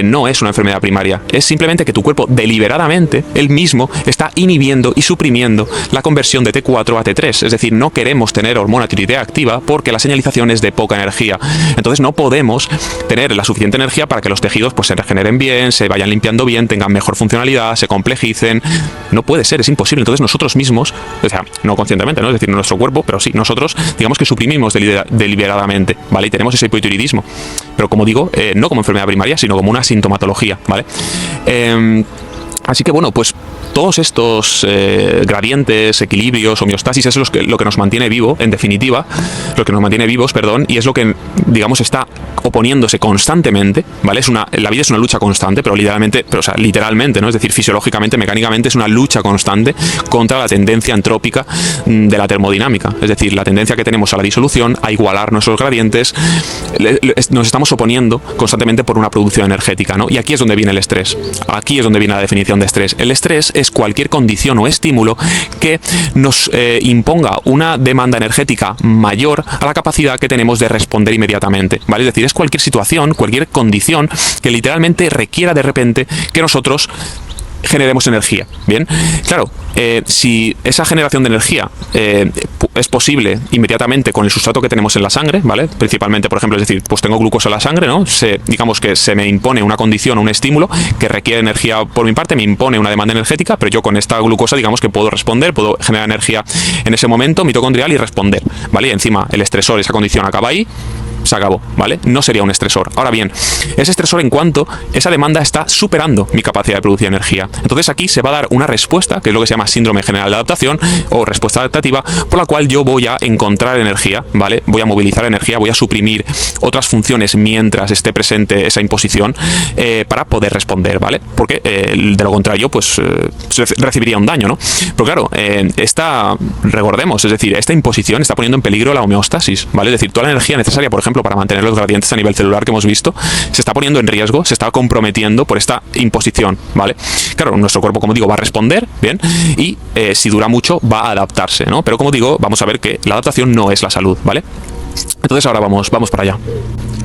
no es una enfermedad primaria. Es simplemente que tu cuerpo deliberadamente, él mismo, está inhibiendo y suprimiendo la conversión de T4 a T3. Es decir, no queremos tener hormona tiroidea activa porque la señalización es de poca energía. Entonces no podemos tener la suficiente energía para que los tejidos pues se regeneren bien, se vayan limpiando bien, tengan mejor funcionalidad, se complejicen. No puede ser, es imposible. Entonces nosotros mismos, o sea, no conscientemente, ¿no?, es decir, nuestro cuerpo, pero sí, nosotros, digamos que suprimimos deliberadamente, ¿vale? Y tenemos ese hipotiroidismo. Pero como digo, no como enfermedad primaria, sino como una sintomatología, ¿vale? Así que bueno, pues todos estos gradientes, equilibrios, homeostasis, eso es lo que nos mantiene vivo, en definitiva, lo que nos mantiene vivos, perdón, y es lo que, digamos, está oponiéndose constantemente, ¿vale? La vida es una lucha constante, pero literalmente, ¿no? Es decir, fisiológicamente, mecánicamente, es una lucha constante contra la tendencia entrópica de la termodinámica. Es decir, la tendencia que tenemos a la disolución, a igualar nuestros gradientes, nos estamos oponiendo constantemente por una producción energética, ¿no? Y aquí es donde viene el estrés. Aquí es donde viene la definición de estrés. El estrés es cualquier condición o estímulo que nos imponga una demanda energética mayor a la capacidad que tenemos de responder inmediatamente, ¿vale? Es decir, es cualquier situación, cualquier condición que literalmente requiera de repente que nosotros generemos energía. Bien, claro, si esa generación de energía es posible inmediatamente con el sustrato que tenemos en la sangre, ¿vale? Principalmente, por ejemplo, es decir, pues tengo glucosa en la sangre, ¿no? Digamos que se me impone una condición o un estímulo que requiere energía por mi parte, me impone una demanda energética, pero yo con esta glucosa, digamos que puedo responder, puedo generar energía en ese momento mitocondrial y responder, ¿vale? Y encima el estresor, esa condición acaba ahí, se acabó, ¿vale? No sería un estresor. Ahora bien, ese estresor en cuanto esa demanda está superando mi capacidad de producir energía. Entonces aquí se va a dar una respuesta, que es lo que se llama síndrome general de adaptación o respuesta adaptativa, por la cual yo voy a encontrar energía, ¿vale? Voy a movilizar energía, voy a suprimir otras funciones mientras esté presente esa imposición para poder responder, ¿vale? Porque de lo contrario, pues recibiría un daño, ¿no? Pero claro, recordemos, es decir, esta imposición está poniendo en peligro la homeostasis, ¿vale? Es decir, toda la energía necesaria, por ejemplo, para mantener los gradientes a nivel celular que hemos visto, se está poniendo en riesgo, se está comprometiendo por esta imposición, ¿vale? Claro, nuestro cuerpo, como digo, va a responder, ¿bien? Y si dura mucho, va a adaptarse, ¿no? Pero como digo, vamos a ver que la adaptación no es la salud, ¿vale? Entonces ahora vamos para allá.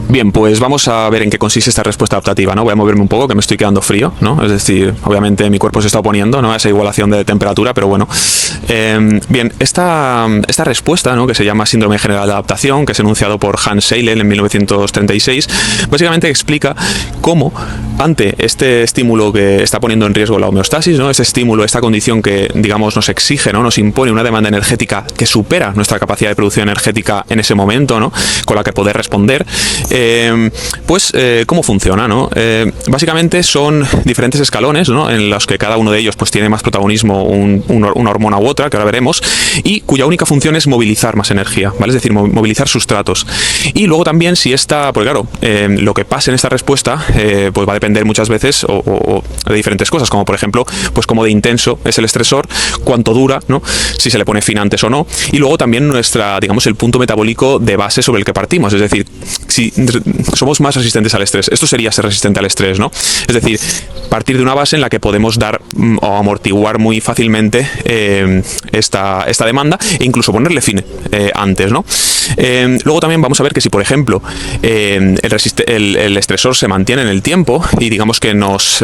Bien, pues vamos a ver en qué consiste esta respuesta adaptativa, ¿no? Voy a moverme un poco, que me estoy quedando frío, ¿no? Es decir, obviamente mi cuerpo se está oponiendo, ¿no?, a esa igualación de temperatura, pero bueno. Bien, esta respuesta, ¿no?, que se llama síndrome general de adaptación, que es enunciado por Hans Seidel en 1936, básicamente explica cómo ante este estímulo que está poniendo en riesgo la homeostasis, ¿no?, ese estímulo, esta condición que, digamos, nos exige, ¿no?, nos impone una demanda energética que supera nuestra capacidad de producción energética en ese momento, ¿no?, con la que poder responder, ¿cómo funciona, no? Básicamente son diferentes escalones, ¿no?, en los que cada uno de ellos pues tiene más protagonismo una hormona u otra, que ahora veremos, y cuya única función es movilizar más energía, ¿vale? Es decir, movilizar sustratos. Y luego también si esta, pues claro, lo que pase en esta respuesta pues va a depender muchas veces o de diferentes cosas, como por ejemplo, pues cómo de intenso es el estresor, cuánto dura, ¿no?, si se le pone fin antes o no, y luego también digamos, el punto metabólico de base sobre el que partimos, es decir, si somos más resistentes al estrés. Esto sería ser resistente al estrés, ¿no? Es decir, partir de una base en la que podemos dar o amortiguar muy fácilmente esta demanda e incluso ponerle fin antes, ¿no? Luego también vamos a ver que si, por ejemplo, el estresor se mantiene en el tiempo y digamos que nos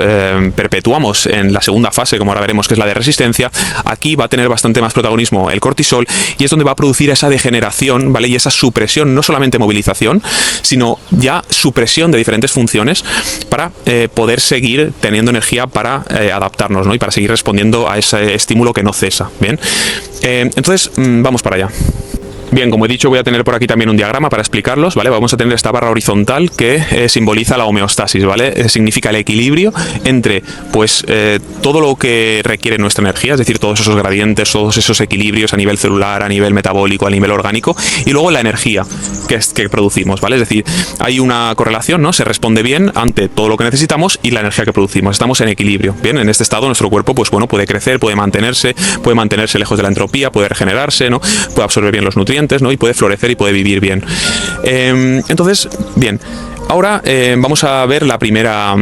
perpetuamos en la segunda fase, como ahora veremos, que es la de resistencia, aquí va a tener bastante más protagonismo el cortisol y es donde va a producir esa degeneración, ¿vale? Y esa supresión, no solamente movilización, sino ya supresión de diferentes funciones para poder seguir teniendo energía para adaptarnos, ¿no?, y para seguir respondiendo a ese estímulo que no cesa. Bien, entonces vamos para allá. Bien, como he dicho, voy a tener por aquí también un diagrama para explicarlos, ¿vale? Vamos a tener esta barra horizontal que simboliza la homeostasis, ¿vale? Significa el equilibrio entre, pues, todo lo que requiere nuestra energía, es decir, todos esos gradientes, todos esos equilibrios a nivel celular, a nivel metabólico, a nivel orgánico, y luego la energía que producimos, ¿vale? Es decir, hay una correlación, ¿no? Se responde bien ante todo lo que necesitamos y la energía que producimos. Estamos en equilibrio, ¿bien? En este estado nuestro cuerpo, pues bueno, puede crecer, puede mantenerse lejos de la entropía, puede regenerarse, ¿no? Puede absorber bien los nutrientes, ¿no? Y puede florecer y puede vivir bien. Entonces, bien. Ahora vamos a ver la primera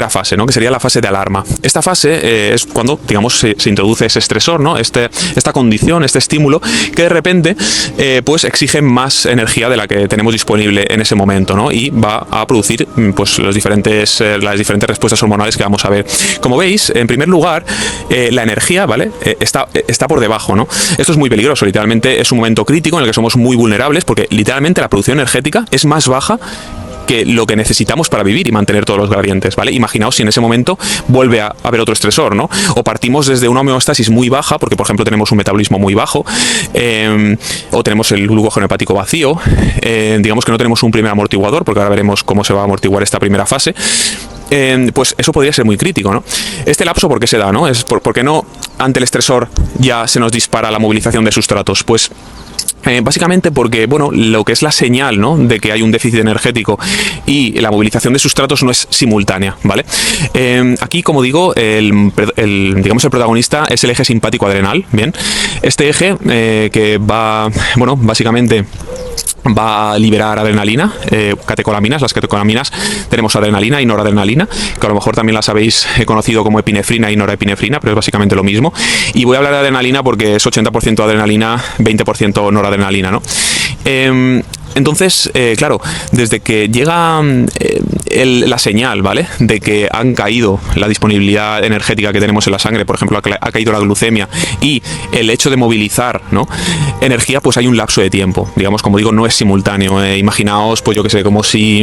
fase, ¿no?, que sería la fase de alarma. Esta fase es cuando, digamos, se introduce ese estresor, ¿no?, esta condición, este estímulo, que de repente pues exige más energía de la que tenemos disponible en ese momento, ¿no?, y va a producir pues las diferentes respuestas hormonales que vamos a ver. Como veis, en primer lugar, la energía, ¿vale?, está por debajo, ¿no? Esto es muy peligroso, literalmente es un momento crítico en el que somos muy vulnerables porque literalmente la producción energética es más baja que lo que necesitamos para vivir y mantener todos los gradientes, ¿vale? Imaginaos si en ese momento vuelve a haber otro estresor, ¿no? O partimos desde una homeostasis muy baja, porque por ejemplo tenemos un metabolismo muy bajo, o tenemos el glucógeno hepático vacío, digamos que no tenemos un primer amortiguador, porque ahora veremos cómo se va a amortiguar esta primera fase. Pues eso podría ser muy crítico, ¿no? Este lapso, ¿por qué se da, no? ¿Por qué no ante el estresor ya se nos dispara la movilización de sustratos? Pues básicamente porque, bueno, lo que es la señal, ¿no?, de que hay un déficit energético y la movilización de sustratos no es simultánea, ¿vale? Aquí, como digo, digamos, el protagonista es el eje simpático adrenal, ¿bien? Este eje que va, bueno, básicamente va a liberar adrenalina, catecolaminas. Las catecolaminas tenemos adrenalina y noradrenalina, que a lo mejor también las habéis conocido como epinefrina y norepinefrina, pero es básicamente lo mismo. Y voy a hablar de adrenalina porque es 80% adrenalina, 20% noradrenalina, ¿no? Entonces, claro, desde que llega la señal, ¿vale?, de que han caído la disponibilidad energética que tenemos en la sangre, por ejemplo, ha caído la glucemia, y el hecho de movilizar, ¿no?, energía, pues hay un lapso de tiempo. Digamos, como digo, no es simultáneo. Imaginaos, pues yo que sé, como si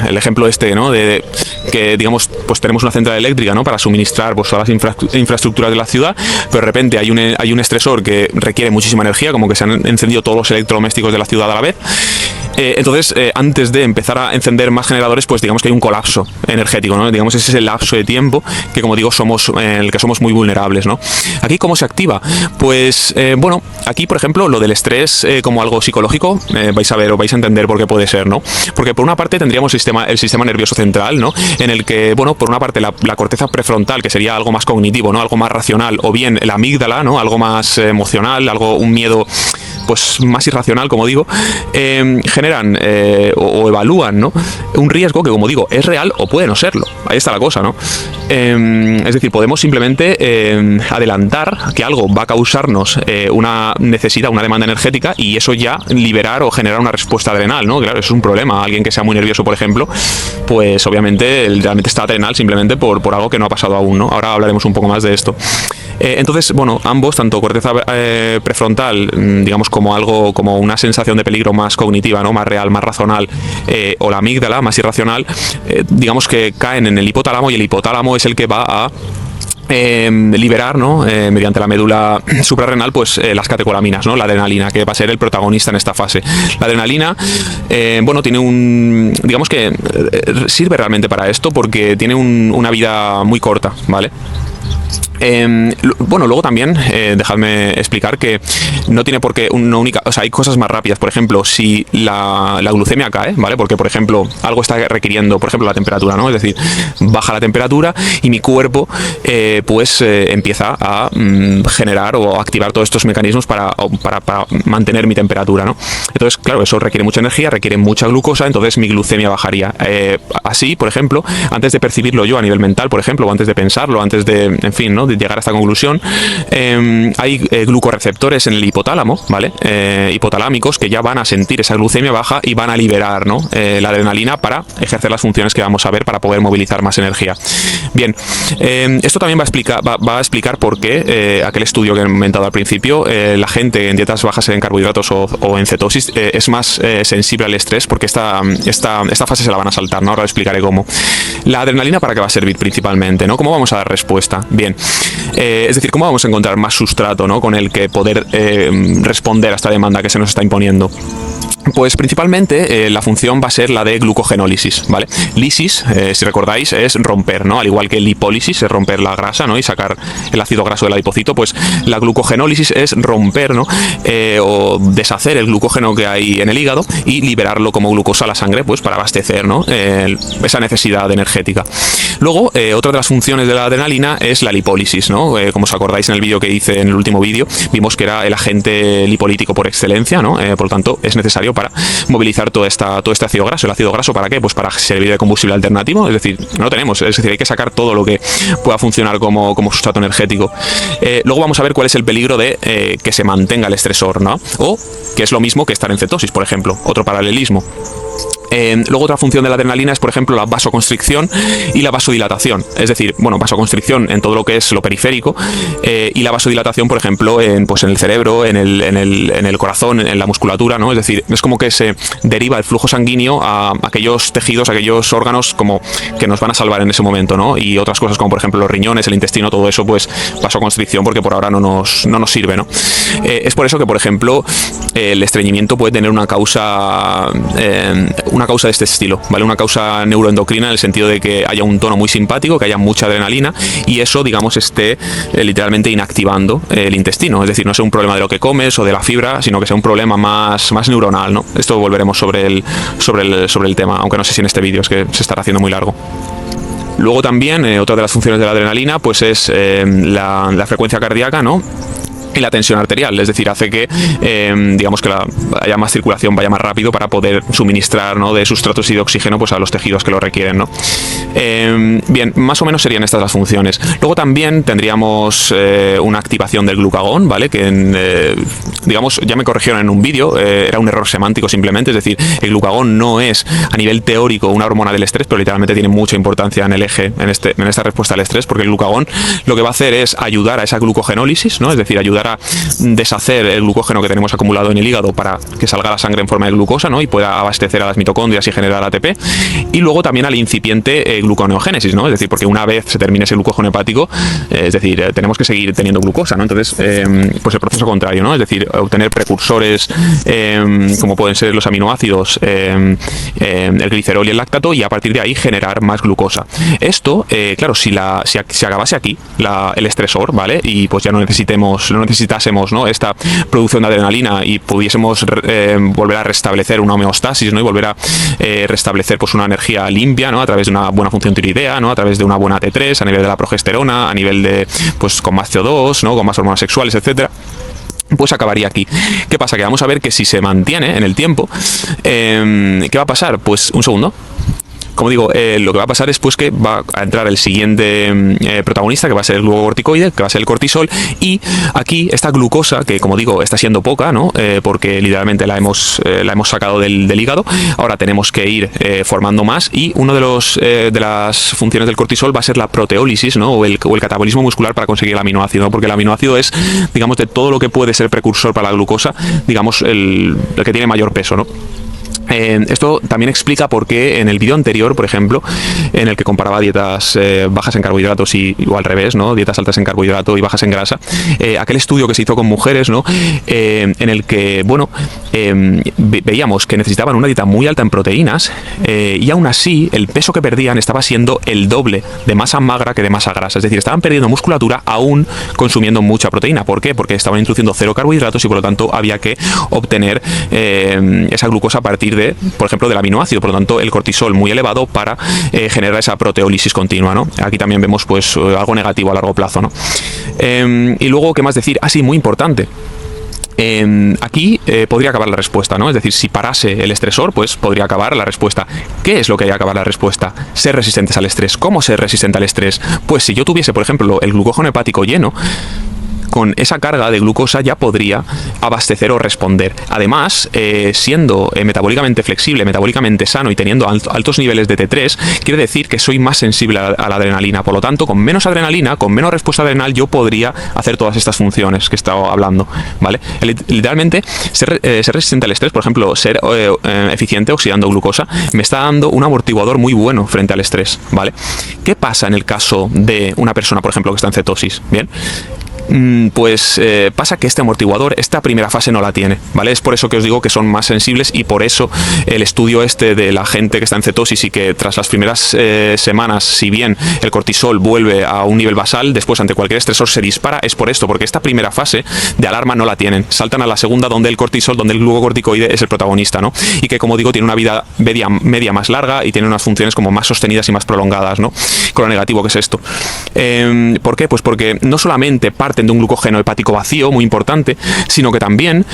el ejemplo este, ¿no?, de que, digamos, pues tenemos una central eléctrica, ¿no?, para suministrar pues todas las infraestructuras de la ciudad, pero de repente hay un estresor que requiere muchísima energía, como que se han encendido todos los electrodomésticos de la ciudad a la vez. Entonces, antes de empezar a encender más generadores, pues digamos que hay un colapso energético, ¿no? Digamos, ese es el lapso de tiempo que, como digo, en el que somos muy vulnerables, ¿no? Aquí, ¿cómo se activa? Pues, bueno, aquí, por ejemplo, lo del estrés como algo psicológico, vais a ver o vais a entender por qué puede ser, ¿no? Porque por una parte tendríamos el sistema nervioso central, ¿no? En el que, bueno, por una parte la corteza prefrontal, que sería algo más cognitivo, ¿no? Algo más racional, o bien la amígdala, ¿no? Algo más emocional, un miedo pues más irracional, como digo, generan o evalúan, ¿no? Un riesgo que, como digo, es real o puede no serlo. Ahí está la cosa, ¿no? Es decir, podemos simplemente adelantar que algo va a causarnos una necesidad, una demanda energética, y eso ya liberar o generar una respuesta adrenal, ¿no? Claro, eso es un problema. Alguien que sea muy nervioso, por ejemplo, pues obviamente realmente está adrenal simplemente por algo que no ha pasado aún, ¿no? Ahora hablaremos un poco más de esto. Entonces, bueno, ambos, tanto corteza prefrontal, digamos, como una sensación de peligro más cognitiva, ¿no? Más real, más racional, o la amígdala, más irracional, digamos que caen en el hipotálamo, y el hipotálamo es el que va a liberar, ¿no? Mediante la médula suprarrenal, pues las catecolaminas, ¿no? La adrenalina, que va a ser el protagonista en esta fase. La adrenalina, bueno, tiene digamos que sirve realmente para esto porque tiene una vida muy corta, ¿vale? Bueno, luego también dejadme explicar que no tiene por qué una única, o sea, hay cosas más rápidas. Por ejemplo, si la glucemia cae, ¿vale? Porque, por ejemplo, algo está requiriendo, por ejemplo, la temperatura, ¿no? Es decir, baja la temperatura y mi cuerpo pues empieza a generar o activar todos estos mecanismos para mantener mi temperatura, ¿no? Entonces, claro, eso requiere mucha energía, requiere mucha glucosa, entonces mi glucemia bajaría. Así, por ejemplo, antes de percibirlo yo a nivel mental, por ejemplo, o antes de pensarlo, antes de, en fin, ¿no? De llegar a esta conclusión, hay glucorreceptores en el hipotálamo, ¿vale? Hipotalámicos, que ya van a sentir esa glucemia baja y van a liberar, ¿no? La adrenalina para ejercer las funciones que vamos a ver para poder movilizar más energía. Bien, esto también va a explicar por qué aquel estudio que he comentado al principio, la gente en dietas bajas en carbohidratos o en cetosis es más sensible al estrés, porque esta fase se la van a saltar, ¿no? Ahora explicaré cómo. La adrenalina, ¿para qué va a servir principalmente, ¿no? ¿Cómo vamos a dar respuesta? Bien, es decir, ¿cómo vamos a encontrar más sustrato, ¿no? Con el que poder responder a esta demanda que se nos está imponiendo? Pues principalmente la función va a ser la de glucogenólisis, ¿vale? Lisis, si recordáis, es romper, ¿no? Al igual que lipólisis es romper la grasa, ¿no? Y sacar el ácido graso del adipocito, pues la glucogenólisis es romper, ¿no? O deshacer el glucógeno que hay en el hígado y liberarlo como glucosa a la sangre, pues para abastecer, ¿no? Esa necesidad energética. Luego, otra de las funciones de la adrenalina es la lipólisis, ¿no? Como os acordáis en el vídeo que hice en el último vídeo, vimos que era el agente lipolítico por excelencia, ¿no? Por lo tanto, es necesario para movilizar todo este ácido graso. ¿El ácido graso para qué? Pues para servir de combustible alternativo, es decir, no lo tenemos, es decir, hay que sacar todo lo que pueda funcionar como sustrato energético. Luego vamos a ver cuál es el peligro de que se mantenga el estresor, ¿no? O que es lo mismo que estar en cetosis, por ejemplo, otro paralelismo. Luego otra función de la adrenalina es, por ejemplo, la vasoconstricción y la vasodilatación. Es decir, bueno, vasoconstricción en todo lo que es lo periférico, y la vasodilatación, por ejemplo, en el cerebro, en el corazón, en la musculatura, ¿no? Es decir, es como que se deriva el flujo sanguíneo a aquellos tejidos, aquellos órganos como que nos van a salvar en ese momento, ¿no? Y otras cosas como, por ejemplo, los riñones, el intestino, todo eso, pues vasoconstricción, porque por ahora no nos sirve, ¿no? Es por eso que, por ejemplo, el estreñimiento puede tener una causa de este estilo, ¿vale? Una causa neuroendocrina, en el sentido de que haya un tono muy simpático, que haya mucha adrenalina, y eso, digamos, esté literalmente inactivando el intestino. Es decir, no sea un problema de lo que comes o de la fibra, sino que sea un problema más neuronal, ¿no? Esto volveremos sobre el tema, aunque no sé si en este vídeo, es que se estará haciendo muy largo. Luego también, otra de las funciones de la adrenalina, pues es la frecuencia cardíaca, ¿no? Y la tensión arterial, es decir, hace que digamos que haya más circulación, vaya más rápido para poder suministrar, ¿no? De sustratos y de oxígeno, pues a los tejidos que lo requieren, ¿no? Bien, más o menos serían estas las funciones. Luego también tendríamos una activación del glucagón, ¿vale? Que digamos, ya me corrigieron en un vídeo, era un error semántico simplemente, es decir, el glucagón no es a nivel teórico una hormona del estrés, pero literalmente tiene mucha importancia en el eje, en esta respuesta al estrés, porque el glucagón lo que va a hacer es ayudar a esa glucogenólisis, ¿no? Es decir, ayudar ayudar a deshacer el glucógeno que tenemos acumulado en el hígado para que salga la sangre en forma de glucosa, ¿no? Y pueda abastecer a las mitocondrias y generar ATP. Y luego también a la incipiente gluconeogénesis, ¿no? Es decir, porque una vez se termine ese glucógeno hepático, es decir, tenemos que seguir teniendo glucosa, ¿no? Entonces, pues el proceso contrario, ¿no? Es decir, obtener precursores como pueden ser los aminoácidos, el glicerol y el lactato, y a partir de ahí generar más glucosa. Esto, claro, si acabase aquí el estresor, ¿vale? Y pues ya no necesitásemos, ¿no? Esta producción de adrenalina y pudiésemos volver a restablecer una homeostasis, ¿no? Y volver a restablecer pues una energía limpia, ¿no? A través de una buena función tiroidea, ¿no? A través de una buena T3, a nivel de la progesterona, a nivel de, pues con más CO2, ¿no? Con más hormonas sexuales, etcétera. Pues acabaría aquí. ¿Qué pasa? Que vamos a ver que si se mantiene en el tiempo, ¿qué va a pasar? Pues un segundo. Como digo, lo que va a pasar es pues que va a entrar el siguiente protagonista, que va a ser el glucocorticoide, que va a ser el cortisol, y aquí esta glucosa, que como digo está siendo poca, ¿no? Porque literalmente la hemos sacado del hígado. Ahora tenemos que ir formando más, y uno de las funciones del cortisol va a ser la proteólisis, ¿no? o el catabolismo muscular para conseguir el aminoácido, ¿no? Porque el aminoácido es, digamos, de todo lo que puede ser precursor para la glucosa, digamos, el que tiene mayor peso, ¿no? Esto también explica por qué en el vídeo anterior, por ejemplo, en el que comparaba dietas bajas en carbohidratos o al revés, ¿no? Dietas altas en carbohidrato y bajas en grasa, aquel estudio que se hizo con mujeres, ¿no? En el que, bueno, veíamos que necesitaban una dieta muy alta en proteínas, y aún así el peso que perdían estaba siendo el doble de masa magra que de masa grasa. Es decir, estaban perdiendo musculatura aún consumiendo mucha proteína. ¿Por qué? Porque estaban introduciendo 0 carbohidratos y por lo tanto había que obtener esa glucosa a partir de, por ejemplo, del aminoácido. Por lo tanto, el cortisol muy elevado para generar esa proteólisis continua, ¿no? Aquí también vemos pues algo negativo a largo plazo, ¿no? Y luego, ¿qué más decir? Ah, sí, muy importante. Aquí podría acabar la respuesta, ¿no? Es decir, si parase el estresor, pues podría acabar la respuesta. ¿Qué es lo que hay que acabar la respuesta? Ser resistentes al estrés. ¿Cómo ser resistente al estrés? Pues si yo tuviese, por ejemplo, el glucógeno hepático lleno, con esa carga de glucosa ya podría abastecer o responder. Además, siendo metabólicamente flexible, metabólicamente sano y teniendo altos niveles de T3, quiere decir que soy más sensible a la adrenalina. Por lo tanto, con menos adrenalina, con menos respuesta adrenal, yo podría hacer todas estas funciones que he estado hablando, ¿vale? Literalmente, ser resistente al estrés, por ejemplo, ser eficiente oxidando glucosa, me está dando un amortiguador muy bueno frente al estrés, ¿vale? ¿Qué pasa en el caso de una persona, por ejemplo, que está en cetosis? Bien, pues pasa que este amortiguador, esta primera fase no la tiene, ¿vale? Es por eso que os digo que son más sensibles, y por eso el estudio este de la gente que está en cetosis y que tras las primeras semanas, si bien el cortisol vuelve a un nivel basal, después ante cualquier estresor se dispara, es por esto, porque esta primera fase de alarma no la tienen, saltan a la segunda donde el cortisol, donde el glucocorticoide es el protagonista, ¿no? Y que, como digo, tiene una vida media más larga y tiene unas funciones como más sostenidas y más prolongadas, ¿no? Con lo negativo que es esto. ¿Por qué? Pues porque no solamente parte de un glucógeno hepático vacío, muy importante, sino que también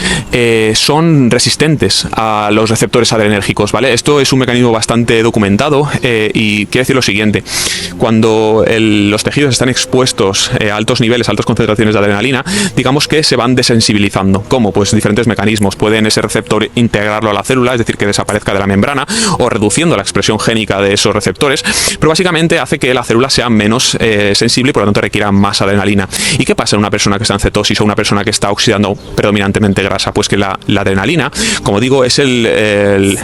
son resistentes a los receptores adrenérgicos, ¿vale? Esto es un mecanismo bastante documentado, y quiere decir lo siguiente: cuando los tejidos están expuestos a altos niveles, a altas concentraciones de adrenalina, digamos que se van desensibilizando. ¿Cómo? Pues diferentes mecanismos. Pueden ese receptor integrarlo a la célula, es decir, que desaparezca de la membrana, o reduciendo la expresión génica de esos receptores, pero básicamente hace que la célula sea menos sensible y por lo tanto requiera más adrenalina. ¿Y qué pasa en una persona que está en cetosis o una persona que está oxidando predominantemente grasa? Pues que la adrenalina, como digo, es el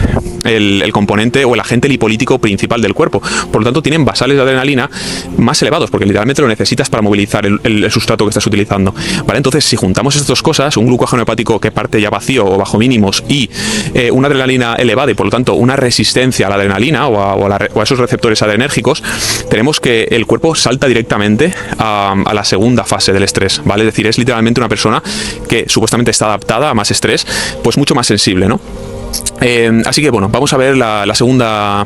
componente o el agente lipolítico principal del cuerpo. Por lo tanto, tienen basales de adrenalina más elevados, porque literalmente lo necesitas para movilizar el sustrato que estás utilizando, ¿vale? Entonces, si juntamos estas dos cosas, un glucógeno hepático que parte ya vacío o bajo mínimos y una adrenalina elevada y por lo tanto una resistencia a la adrenalina o a esos receptores adrenérgicos, tenemos que el cuerpo salta directamente a la segunda fase del estrés, ¿vale? Es decir, es literalmente una persona que supuestamente está adaptada a más estrés, pues mucho más sensible, ¿no? Así que bueno, vamos a ver la segunda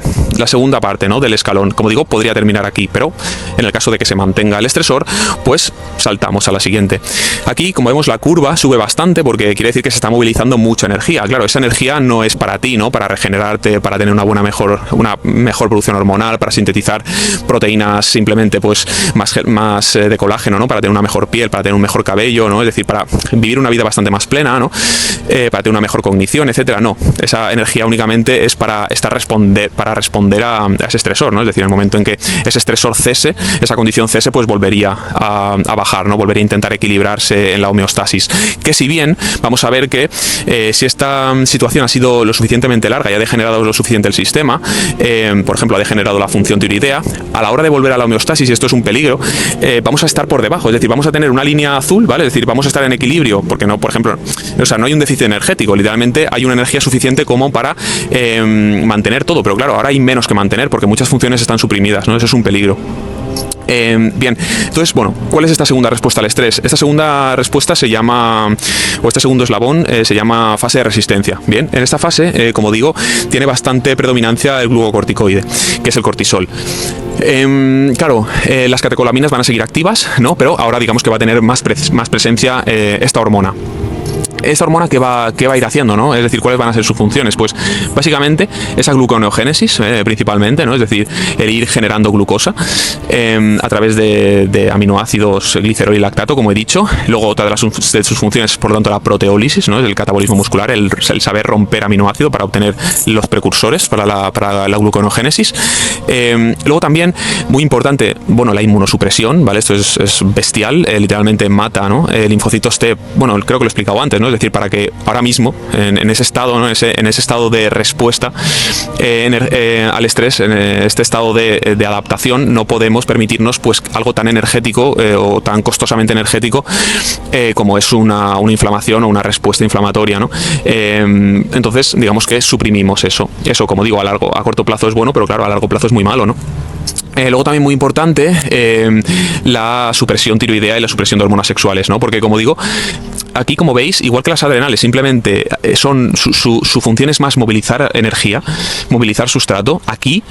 parte, ¿no? Del escalón. Como digo, podría terminar aquí, pero en el caso de que se mantenga el estresor, pues saltamos a la siguiente. Aquí, como vemos, la curva sube bastante porque quiere decir que se está movilizando mucha energía. Claro, esa energía no es para ti, ¿no? Para regenerarte, para tener una mejor producción hormonal, para sintetizar proteínas simplemente pues más de colágeno, ¿no? Para tener una mejor piel, para tener un mejor cabello, ¿no? Es decir, para vivir una vida bastante más plena, ¿no? Para tener una mejor cognición, etcétera. No. esa energía únicamente es para responder a ese estresor, ¿no? Es decir, en el momento en que ese estresor cese, esa condición cese, pues volvería a bajar, ¿no? Volvería a intentar equilibrarse en la homeostasis. Que si bien vamos a ver que si esta situación ha sido lo suficientemente larga y ha degenerado lo suficiente el sistema, por ejemplo, ha degenerado la función tiroidea, a la hora de volver a la homeostasis, y esto es un peligro, vamos a estar por debajo, es decir, vamos a tener una línea azul, ¿vale? Es decir, vamos a estar en equilibrio, porque no, por ejemplo, o sea, no hay un déficit energético, literalmente hay una energía suficiente como para mantener todo, pero claro, ahora hay menos que mantener porque muchas funciones están suprimidas, ¿no? Eso es un peligro. Bien, entonces, bueno, ¿cuál es esta segunda respuesta al estrés? Esta segunda respuesta se llama, o este segundo eslabón se llama fase de resistencia. Bien, en esta fase, como digo, tiene bastante predominancia el glucocorticoide, que es el cortisol. Claro, las catecolaminas van a seguir activas, ¿no? Pero ahora digamos que va a tener más presencia esta hormona. Esta hormona que va a ir haciendo, ¿no? Es decir, ¿cuáles van a ser sus funciones? Pues básicamente esa gluconeogénesis, principalmente, ¿no? Es decir, el ir generando glucosa a través de aminoácidos, glicerol y lactato, como he dicho. Luego otra de sus funciones, por lo tanto, la proteólisis, ¿no? Es el catabolismo muscular, el saber romper aminoácido para obtener los precursores para la gluconeogénesis. Luego también, muy importante, bueno, la inmunosupresión, ¿vale? Esto es bestial, literalmente mata, ¿no? Linfocitos T, bueno, creo que lo he explicado antes, ¿no? Es decir, para que ahora mismo, en ese estado, ¿no? en ese estado de respuesta al estrés, en este estado de adaptación, no podemos permitirnos pues algo tan energético o tan costosamente energético como es una inflamación o una respuesta inflamatoria, ¿no? Entonces, digamos que suprimimos eso. Eso, como digo, a corto plazo es bueno, pero claro, a largo plazo es muy malo, ¿no? Luego también muy importante la supresión tiroidea y la supresión de hormonas sexuales, ¿no? Porque, como digo, aquí, como veis, igual que las adrenales, simplemente su función es más movilizar energía, movilizar sustrato. Aquí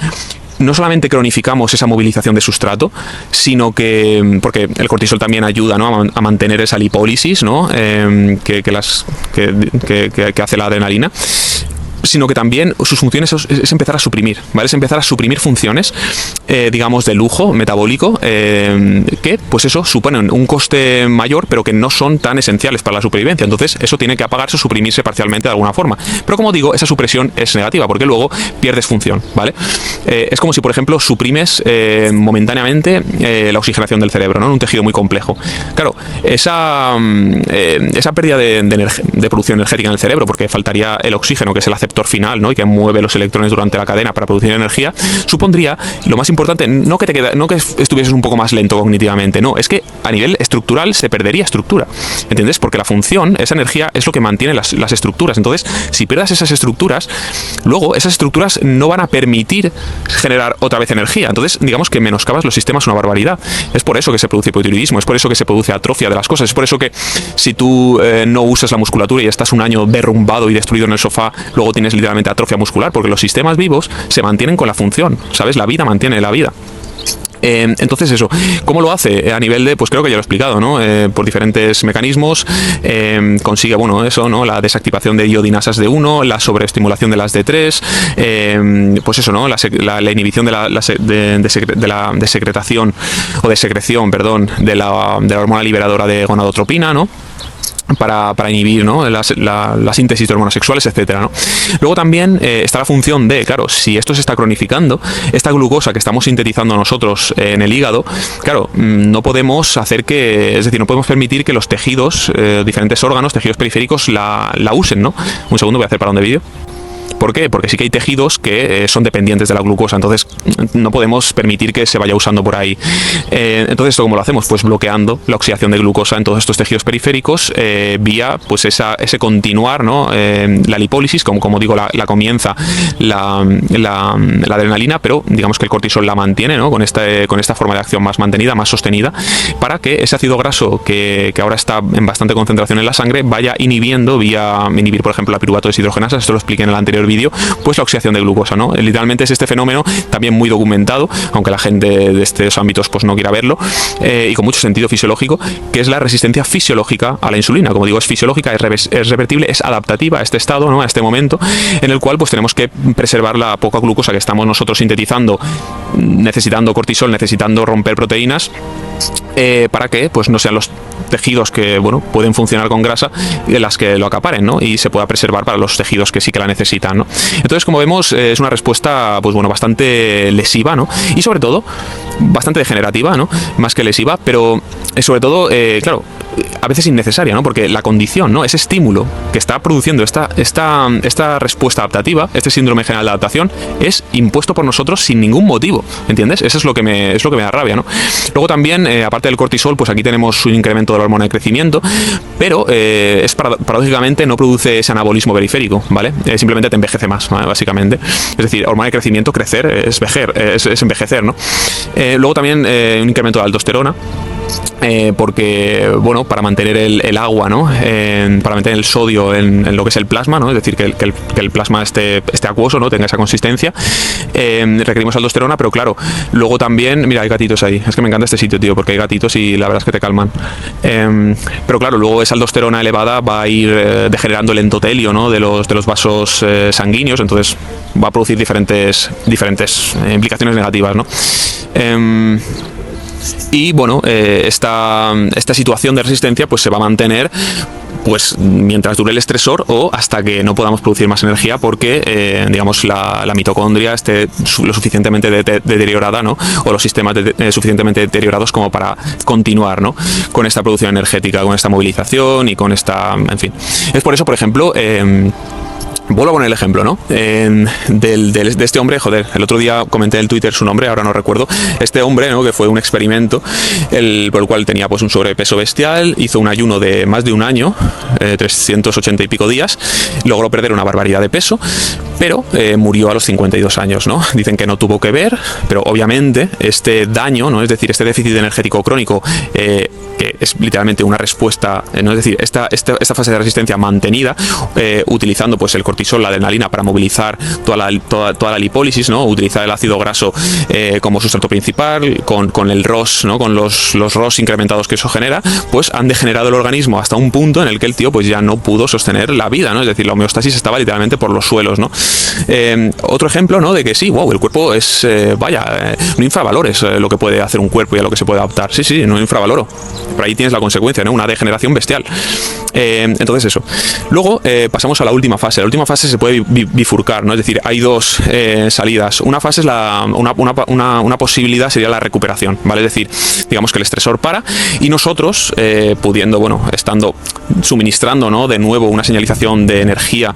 no solamente cronificamos esa movilización de sustrato, sino que, porque el cortisol también ayuda, ¿no? a mantener esa lipólisis, ¿no? que hace la adrenalina, sino que también sus funciones es empezar a suprimir, ¿vale? Es empezar a suprimir funciones, digamos, de lujo metabólico, que, pues eso, suponen un coste mayor, pero que no son tan esenciales para la supervivencia. Entonces, eso tiene que apagarse o suprimirse parcialmente de alguna forma. Pero, como digo, esa supresión es negativa, porque luego pierdes función, ¿vale? Es como si, por ejemplo, suprimes momentáneamente la oxigenación del cerebro, ¿no? En un tejido muy complejo. Claro, esa pérdida de producción energética en el cerebro, porque faltaría el oxígeno, que es el aceptor final, ¿no? Y que mueve los electrones durante la cadena para producir energía, supondría, lo más importante, no que estuvieses un poco más lento cognitivamente, no, es que a nivel estructural se perdería estructura, ¿entiendes? Porque la función, esa energía, es lo que mantiene las estructuras. Entonces, si pierdas esas estructuras, luego esas estructuras no van a permitir generar otra vez energía. Entonces, digamos que menoscabas los sistemas una barbaridad. Es por eso que se produce hipotiroidismo, es por eso que se produce atrofia de las cosas, es por eso que si tú no usas la musculatura y estás un año derrumbado y destruido en el sofá, luego tienes literalmente atrofia muscular, porque los sistemas vivos se mantienen con la función, ¿sabes? La vida mantiene la vida. Entonces eso, ¿cómo lo hace? A nivel de, pues creo que ya lo he explicado, ¿no? Por diferentes mecanismos, consigue, bueno, eso, ¿no? La desactivación de iodinasas de 1, la sobreestimulación de las D3, pues eso, ¿no? La inhibición de la secreción, de la hormona liberadora de gonadotropina, ¿no? Para inhibir, ¿no? la síntesis de hormonas sexuales, etcétera, ¿no? Luego también está la función de, claro, si esto se está cronificando, esta glucosa que estamos sintetizando nosotros en el hígado, claro, no podemos no podemos permitir que los tejidos, diferentes órganos, tejidos periféricos la usen, ¿no? Un segundo, voy a hacer parón de vídeo. ¿Por qué? Porque sí que hay tejidos que son dependientes de la glucosa, entonces no podemos permitir que se vaya usando por ahí. Entonces, ¿esto cómo lo hacemos? Pues bloqueando la oxidación de glucosa en todos estos tejidos periféricos vía pues ese continuar, ¿no? La lipólisis, como digo, la comienza la adrenalina, pero digamos que el cortisol la mantiene, ¿no? Con esta forma de acción más mantenida, más sostenida, para que ese ácido graso que ahora está en bastante concentración en la sangre vaya inhibiendo, inhibir, por ejemplo, la piruvato deshidrogenasa. Esto lo expliqué en el anterior vídeo, pues la oxidación de glucosa, ¿no? Literalmente es este fenómeno también muy documentado, aunque la gente de estos ámbitos pues no quiera verlo, y con mucho sentido fisiológico, que es la resistencia fisiológica a la insulina. Como digo, es fisiológica, es revertible, es adaptativa a este estado, ¿no? A este momento en el cual pues tenemos que preservar la poca glucosa que estamos nosotros sintetizando, necesitando cortisol, necesitando romper proteínas, para que pues no sean los tejidos que bueno pueden funcionar con grasa las que lo acaparen, ¿no? Y se pueda preservar para los tejidos que sí que la necesitan, ¿no? Entonces, como vemos, es una respuesta pues bueno bastante lesiva, ¿no? Y sobre todo bastante degenerativa, ¿no? Más que lesiva, pero sobre todo claro, a veces innecesaria, ¿no? Porque la condición, ¿no? Ese estímulo que está produciendo esta respuesta adaptativa, este síndrome general de adaptación, es impuesto por nosotros sin ningún motivo, ¿entiendes? Eso es lo que me da rabia, ¿no? Luego también, aparte del cortisol, pues aquí tenemos un incremento de la hormona de crecimiento, pero paradójicamente no produce ese anabolismo periférico, ¿vale? Simplemente te envejece más, ¿vale? Básicamente. Es decir, hormona de crecimiento, crecer, es envejecer, ¿no? Luego también un incremento de aldosterona, porque, bueno, para mantener el agua, ¿no? Para mantener el sodio en lo que es el plasma, ¿no? Es decir, que el plasma esté acuoso, ¿no? Tenga esa consistencia. Requerimos aldosterona, pero claro, luego también, mira, hay gatitos ahí. Es que me encanta este sitio, tío, porque hay gatitos y la verdad es que te calman. Pero claro, luego esa aldosterona elevada va a ir degenerando el endotelio, ¿no? De los vasos sanguíneos, entonces va a producir diferentes implicaciones negativas, ¿no? Y bueno, esta situación de resistencia pues se va a mantener pues mientras dure el estresor o hasta que no podamos producir más energía porque digamos la mitocondria esté lo suficientemente deteriorada, ¿no? O los sistemas suficientemente deteriorados como para continuar, ¿no? Con esta producción energética, con esta movilización y con esta, en fin. Es por eso, por ejemplo, vuelvo a poner el ejemplo, ¿no? De este hombre, joder, el otro día comenté en Twitter su nombre, ahora no recuerdo. Este hombre, ¿no? Que fue un experimento por el cual tenía pues un sobrepeso bestial, hizo un ayuno de más de un año, 380 y pico días, logró perder una barbaridad de peso, pero murió a los 52 años, ¿no? Dicen que no tuvo que ver, pero obviamente este daño, ¿no? Es decir, este déficit energético crónico, que es literalmente una respuesta, ¿no? Es decir, esta fase de resistencia mantenida, utilizando pues el cortisol, la adrenalina para movilizar toda la lipólisis, ¿no? Utilizar el ácido graso como sustrato principal, con el ROS, ¿no? Con los ROS incrementados que eso genera, pues han degenerado el organismo hasta un punto en el que el tío pues ya no pudo sostener la vida, ¿no? Es decir, la homeostasis estaba literalmente por los suelos, ¿no? Otro ejemplo, ¿no? De que sí, wow, el cuerpo es, no infravalores lo que puede hacer un cuerpo y a lo que se puede adaptar. Sí, no infravaloro. Por ahí tienes la consecuencia, ¿no? Una degeneración bestial. Entonces eso. Luego pasamos a la última fase. La última fase se puede bifurcar, ¿no? Es decir, hay dos salidas. Una fase es una posibilidad sería la recuperación, ¿vale? Es decir, digamos que el estresor para y nosotros pudiendo, bueno, estando suministrando, ¿no? De nuevo una señalización de energía,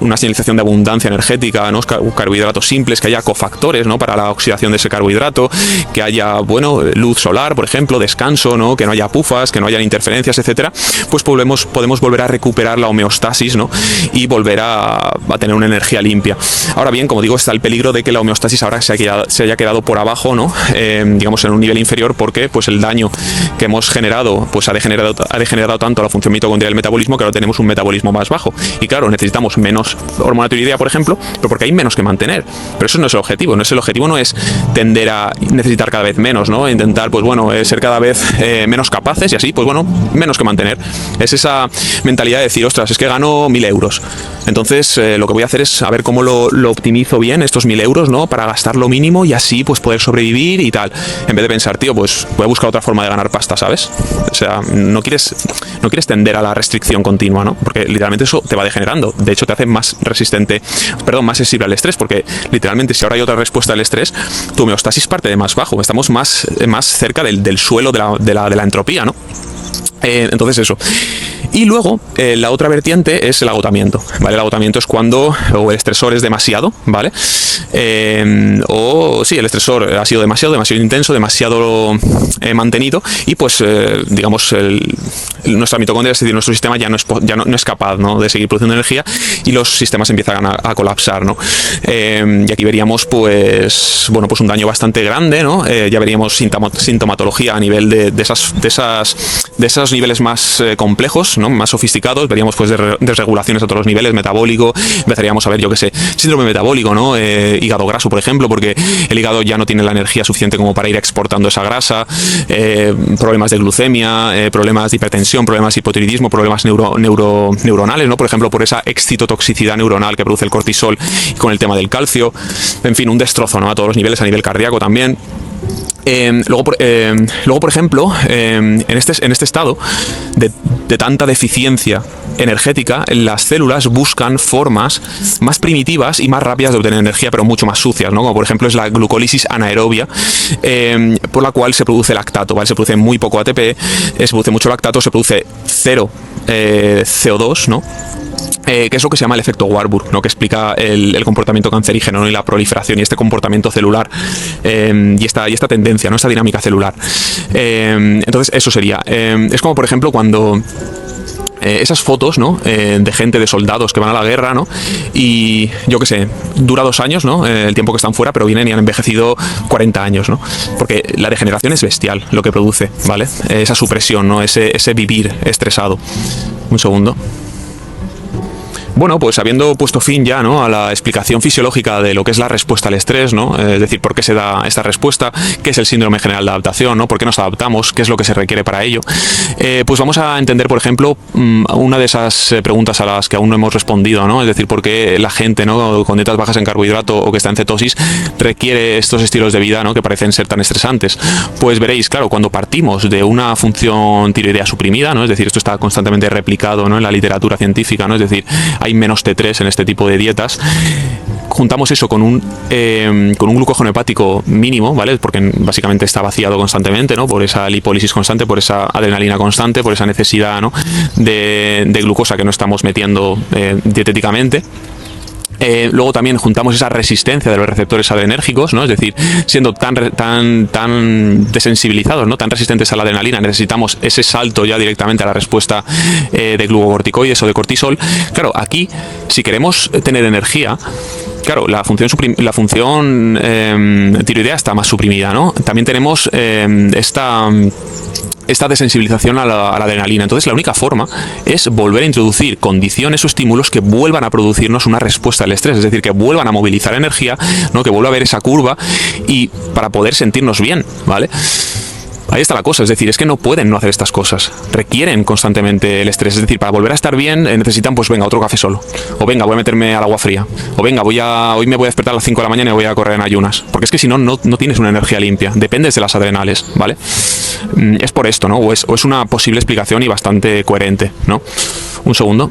una señalización de abundancia energética, ¿no? Carbohidratos simples, que haya cofactores, ¿no? Para la oxidación de ese carbohidrato, que haya, bueno, luz solar, por ejemplo, descanso, ¿no? Que no haya pufas, que no haya interferencias, etcétera, pues podemos volver a recuperar la homeostasis, ¿no? Y volver a tener una energía limpia. Ahora bien, como digo, está el peligro de que la homeostasis ahora se haya quedado por abajo, ¿no? Digamos en un nivel inferior, porque pues el daño que hemos generado pues ha degenerado tanto la función mitocondrial del metabolismo que ahora tenemos un metabolismo más bajo. Y claro, necesitamos menos hormona tiroidea, por ejemplo, pero porque hay menos que mantener. Pero eso no es el objetivo. El objetivo no es tender a necesitar cada vez menos, ¿no? Intentar, pues bueno, ser cada vez menos capaces y así, pues bueno, menos que mantener. Es esa mentalidad de decir, ostras, es que gano 1.000 euros. Entonces, lo que voy a hacer es a ver cómo lo optimizo bien, estos 1.000 euros, ¿no? Para gastar lo mínimo y así, pues poder sobrevivir y tal. En vez de pensar, tío, pues voy a buscar otra forma de ganar pasta, ¿sabes? O sea, no quieres tender a la restricción continua, ¿no? Porque literalmente eso te va degenerando. De hecho, te hace más más sensible al estrés, porque literalmente si ahora hay otra respuesta al estrés, tu homeostasis parte de más bajo. Estamos más cerca del suelo de la entropía, ¿no? Entonces eso. Y luego, la otra vertiente es el agotamiento, ¿vale? El agotamiento es cuando el estresor es demasiado, ¿vale? El estresor ha sido demasiado intenso, demasiado mantenido y pues, digamos, nuestra mitocondria, es decir, nuestro sistema ya no es capaz, ¿no? De seguir produciendo energía y los sistemas empiezan a colapsar, ¿no? Y aquí veríamos, pues, bueno, pues un daño bastante grande, ¿no? Ya veríamos sintomatología a nivel de esos niveles más complejos, ¿no? Más sofisticados, veríamos pues desregulaciones a todos los niveles, metabólico, empezaríamos a ver, yo qué sé, síndrome metabólico, ¿no? Hígado graso, por ejemplo, porque el hígado ya no tiene la energía suficiente como para ir exportando esa grasa, problemas de glucemia, problemas de hipertensión, problemas de hipotiroidismo, problemas neuronales, ¿no? Por ejemplo, por esa excitotoxicidad neuronal que produce el cortisol con el tema del calcio, en fin, un destrozo, ¿no? A todos los niveles, a nivel cardíaco también. Luego, por ejemplo, en este estado de tanta deficiencia energética, las células buscan formas más primitivas y más rápidas de obtener energía, pero mucho más sucias, ¿no? Como por ejemplo es la glucólisis anaerobia, por la cual se produce lactato, ¿vale? Se produce muy poco ATP, se produce mucho lactato, se produce cero CO2, ¿no? Que es lo que se llama el efecto Warburg, ¿no? Que explica el comportamiento cancerígeno, ¿no? Y la proliferación y este comportamiento celular, y esta tendencia, ¿no? Esta dinámica celular. Entonces eso sería. Es como por ejemplo cuando esas fotos, ¿no? De gente, de soldados que van a la guerra, ¿no? Y yo qué sé, dura 2 años, ¿no? El tiempo que están fuera, pero vienen y han envejecido 40 años, ¿no? Porque la degeneración es bestial lo que produce, ¿vale? Esa supresión, ¿no? Ese vivir estresado. Un segundo. Bueno, pues habiendo puesto fin ya, ¿no? A la explicación fisiológica de lo que es la respuesta al estrés, ¿no? Es decir, por qué se da esta respuesta, qué es el síndrome general de adaptación, ¿no? Por qué nos adaptamos, qué es lo que se requiere para ello. Pues vamos a entender, por ejemplo, una de esas preguntas a las que aún no hemos respondido, ¿no? Es decir, por qué la gente, ¿no? Con dietas bajas en carbohidrato o que está en cetosis requiere estos estilos de vida, ¿no? Que parecen ser tan estresantes. Pues veréis, claro, cuando partimos de una función tiroidea suprimida, ¿no? Es decir, esto está constantemente replicado, ¿no? En la literatura científica, ¿no? Es decir, hay menos T3 en este tipo de dietas. Juntamos eso con un glucógeno hepático mínimo, ¿vale? Porque básicamente está vaciado constantemente, ¿no? Por esa lipólisis constante, por esa adrenalina constante, por esa necesidad, ¿no? de glucosa que no estamos metiendo dietéticamente. Luego también juntamos esa resistencia de los receptores adrenérgicos, ¿no? Es decir, siendo tan desensibilizados, ¿no? Tan resistentes a la adrenalina, necesitamos ese salto ya directamente a la respuesta de glucocorticoides o de cortisol. Claro, aquí, si queremos tener energía, claro, la función tiroidea está más suprimida, ¿no? También tenemos esta desensibilización a la adrenalina. Entonces la única forma es volver a introducir condiciones o estímulos que vuelvan a producirnos una respuesta al estrés, es decir, que vuelvan a movilizar energía, ¿no? Que vuelva a haber esa curva y para poder sentirnos bien, ¿vale? Ahí está la cosa, es decir, es que no pueden no hacer estas cosas, requieren constantemente el estrés, es decir, para volver a estar bien necesitan, pues venga, otro café solo, o venga, voy a meterme al agua fría, o venga, hoy me voy a despertar a las 5 de la mañana y voy a correr en ayunas, porque es que si no, no tienes una energía limpia, dependes de las adrenales, ¿vale? Es por esto, ¿no? O es una posible explicación y bastante coherente, ¿no? Un segundo.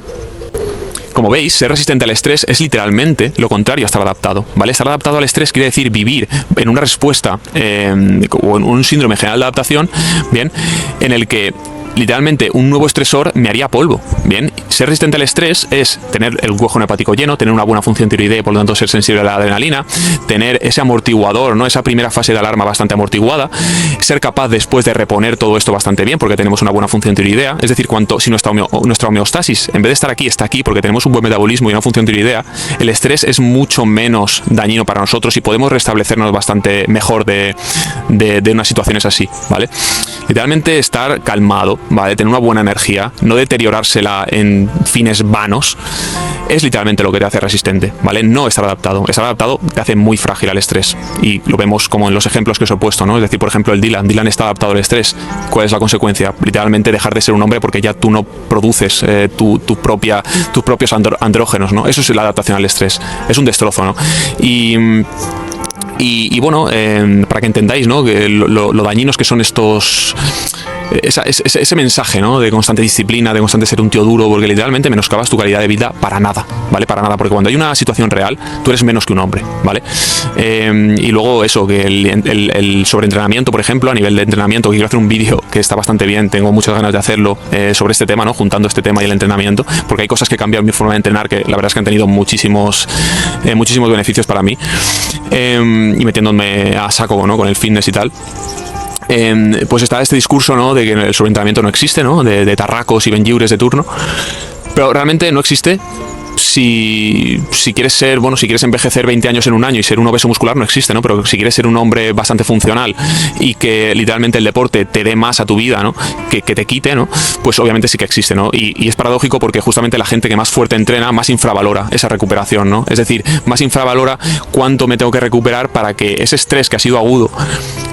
Como veis, ser resistente al estrés es literalmente lo contrario a estar adaptado, ¿vale? Estar adaptado al estrés quiere decir vivir en una respuesta o en un síndrome general de adaptación, ¿bien? En el que literalmente un nuevo estresor me haría polvo, ¿bien? Ser resistente al estrés es tener el glucógeno hepático lleno, tener una buena función tiroidea y por lo tanto ser sensible a la adrenalina, tener ese amortiguador, ¿no? Esa primera fase de alarma bastante amortiguada, ser capaz después de reponer todo esto bastante bien porque tenemos una buena función tiroidea, es decir, si nuestra homeostasis en vez de estar aquí está aquí porque tenemos un buen metabolismo y una función tiroidea, el estrés es mucho menos dañino para nosotros y podemos restablecernos bastante mejor de unas situaciones así, ¿vale? Literalmente estar calmado, ¿vale? Tener una buena energía, no deteriorársela en fines vanos, es literalmente lo que te hace resistente, ¿vale? No estar adaptado. Estar adaptado te hace muy frágil al estrés. Y lo vemos como en los ejemplos que os he puesto, ¿no? Es decir, por ejemplo, el Dylan. Dylan está adaptado al estrés. ¿Cuál es la consecuencia? Literalmente dejar de ser un hombre porque ya tú no produces tus propios andrógenos, ¿no? Eso es la adaptación al estrés. Es un destrozo, ¿no? Y bueno, para que entendáis, ¿no? Que lo dañinos que son ese mensaje, ¿no? De constante disciplina, de constante ser un tío duro, porque literalmente menoscabas tu calidad de vida para nada, ¿vale? Para nada, porque cuando hay una situación real, tú eres menos que un hombre, ¿vale? Y luego eso, que el sobreentrenamiento, por ejemplo, a nivel de entrenamiento, que quiero hacer un vídeo que está bastante bien, tengo muchas ganas de hacerlo sobre este tema, ¿no? Juntando este tema y el entrenamiento, porque hay cosas que cambian mi forma de entrenar que la verdad es que han tenido muchísimos beneficios para mí, y metiéndome a saco, ¿no? Con el fitness y tal. Pues está este discurso, ¿no? De que el sobreentrenamiento no existe, ¿no? De tarracos y benlliures de turno, pero realmente no existe. Si quieres envejecer 20 años en un año y ser un obeso muscular, no existe, ¿no? Pero si quieres ser un hombre bastante funcional y que literalmente el deporte te dé más a tu vida, ¿no? Que te quite, ¿no? Pues obviamente sí que existe, ¿no? Y es paradójico porque justamente la gente que más fuerte entrena, más infravalora esa recuperación, ¿no? Es decir, más infravalora cuánto me tengo que recuperar para que ese estrés que ha sido agudo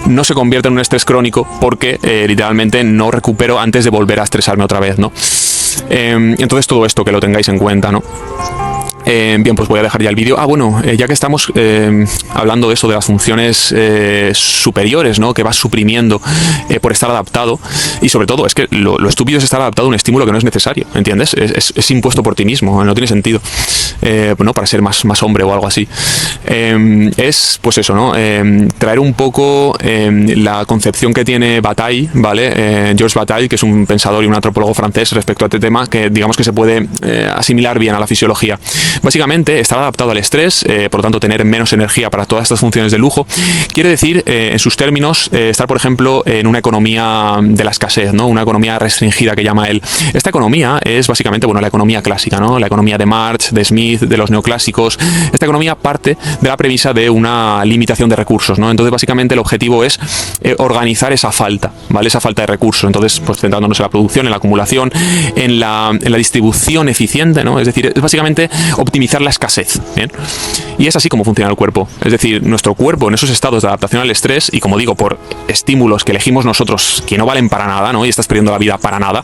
no se convierta en un estrés crónico porque literalmente no recupero antes de volver a estresarme otra vez, ¿no? Entonces todo esto que lo tengáis en cuenta, ¿no? Bien, pues voy a dejar ya el vídeo. Bueno, ya que estamos hablando de eso, de las funciones superiores, ¿no? Que vas suprimiendo por estar adaptado. Y sobre todo, es que lo estúpido es estar adaptado a un estímulo que no es necesario, ¿entiendes? Es impuesto por ti mismo, no tiene sentido. Bueno, para ser más hombre o algo así. Es, pues eso, ¿no? Traer un poco la concepción que tiene Bataille, ¿vale? Georges Bataille, que es un pensador y un antropólogo francés respecto a este tema, que digamos que se puede asimilar bien a la fisiología. Básicamente, estar adaptado al estrés, por lo tanto tener menos energía para todas estas funciones de lujo, quiere decir, en sus términos, estar, por ejemplo, en una economía de la escasez, ¿no? Una economía restringida que llama él. Esta economía es básicamente, bueno, la economía clásica, ¿no? La economía de Marx, de Smith, de los neoclásicos. Esta economía parte de la premisa de una limitación de recursos, ¿no? Entonces, básicamente, el objetivo es organizar esa falta, ¿vale? Esa falta de recursos. Entonces, pues centrándonos en la producción, en la acumulación, en la distribución eficiente, ¿no? Es decir, es básicamente optimizar la escasez, ¿bien? Y es así como funciona el cuerpo. Es decir, nuestro cuerpo en esos estados de adaptación al estrés, y como digo, por estímulos que elegimos nosotros que no valen para nada, ¿no? Y estás perdiendo la vida para nada,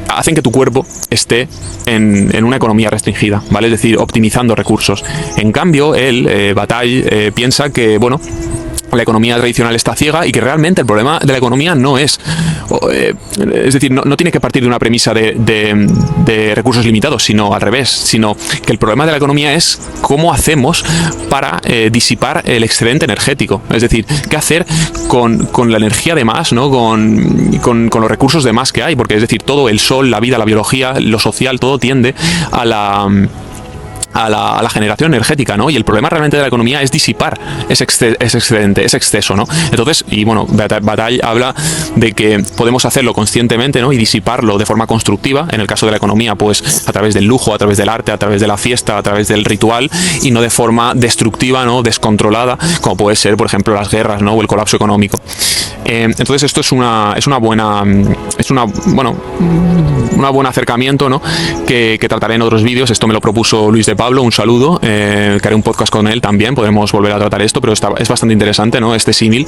hacen que tu cuerpo esté en una economía restringida, ¿vale? Es decir, optimizando recursos. En cambio, Bataille, piensa que, bueno, la economía tradicional está ciega y que realmente el problema de la economía no es decir, no tiene que partir de una premisa de recursos limitados, sino al revés, sino que el problema de la economía es cómo hacemos para disipar el excedente energético, es decir, qué hacer con la energía de más, ¿no? con los recursos de más que hay, porque es decir, todo, el sol, la vida, la biología, lo social, todo tiende a la generación energética, ¿no? Y el problema realmente de la economía es disipar ese excedente, ese exceso, ¿no? Entonces, y bueno, Bataille habla de que podemos hacerlo conscientemente, ¿no? Y disiparlo de forma constructiva, en el caso de la economía, pues a través del lujo, a través del arte, a través de la fiesta, a través del ritual, y no de forma destructiva, ¿no? Descontrolada, como puede ser, por ejemplo, las guerras, ¿no? O el colapso económico. Entonces esto es un buen acercamiento, ¿no? que trataré en otros vídeos. Esto me lo propuso Luis de Pablo, un saludo, que haré un podcast con él también, podremos volver a tratar esto, pero es bastante interesante, ¿no? Este símil.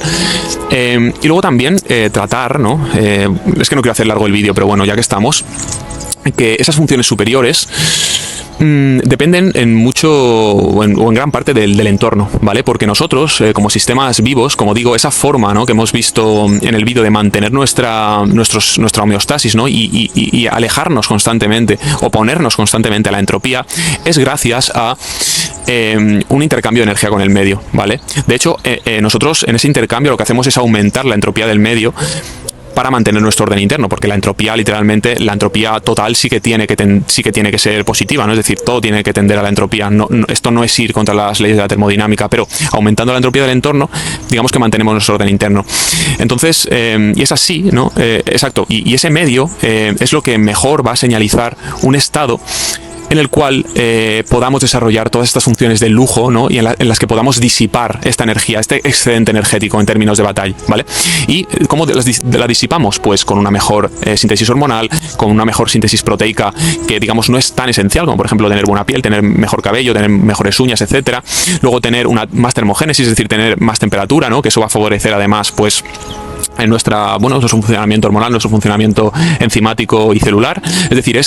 Y luego también tratar, ¿no? Es que no quiero hacer largo el vídeo, pero bueno, ya que estamos, que esas funciones superiores dependen en mucho o en gran parte del entorno, ¿vale? Porque nosotros, como sistemas vivos, como digo, esa forma, ¿no? que hemos visto en el vídeo de mantener nuestra homeostasis, ¿no? y alejarnos constantemente, oponernos constantemente a la entropía, es gracias a un intercambio de energía con el medio, ¿vale? De hecho, nosotros en ese intercambio lo que hacemos es aumentar la entropía del medio para mantener nuestro orden interno, porque la entropía, literalmente, la entropía total sí que tiene que ser positiva, ¿no? Es decir, todo tiene que tender a la entropía. Esto no es ir contra las leyes de la termodinámica, pero aumentando la entropía del entorno, digamos que mantenemos nuestro orden interno. Entonces, y es así, ¿no? Exacto. Y ese medio es lo que mejor va a señalizar un estado en el cual podamos desarrollar todas estas funciones de lujo, ¿no? Y en las que podamos disipar esta energía, este excedente energético en términos de Bataille, ¿vale? ¿Y cómo la disipamos? Pues con una mejor síntesis hormonal, con una mejor síntesis proteica, que digamos no es tan esencial, como por ejemplo tener buena piel, tener mejor cabello, tener mejores uñas, etcétera. Luego tener más termogénesis, es decir, tener más temperatura, ¿no? Que eso va a favorecer además, pues, en nuestro funcionamiento hormonal, nuestro funcionamiento enzimático y celular. Es decir,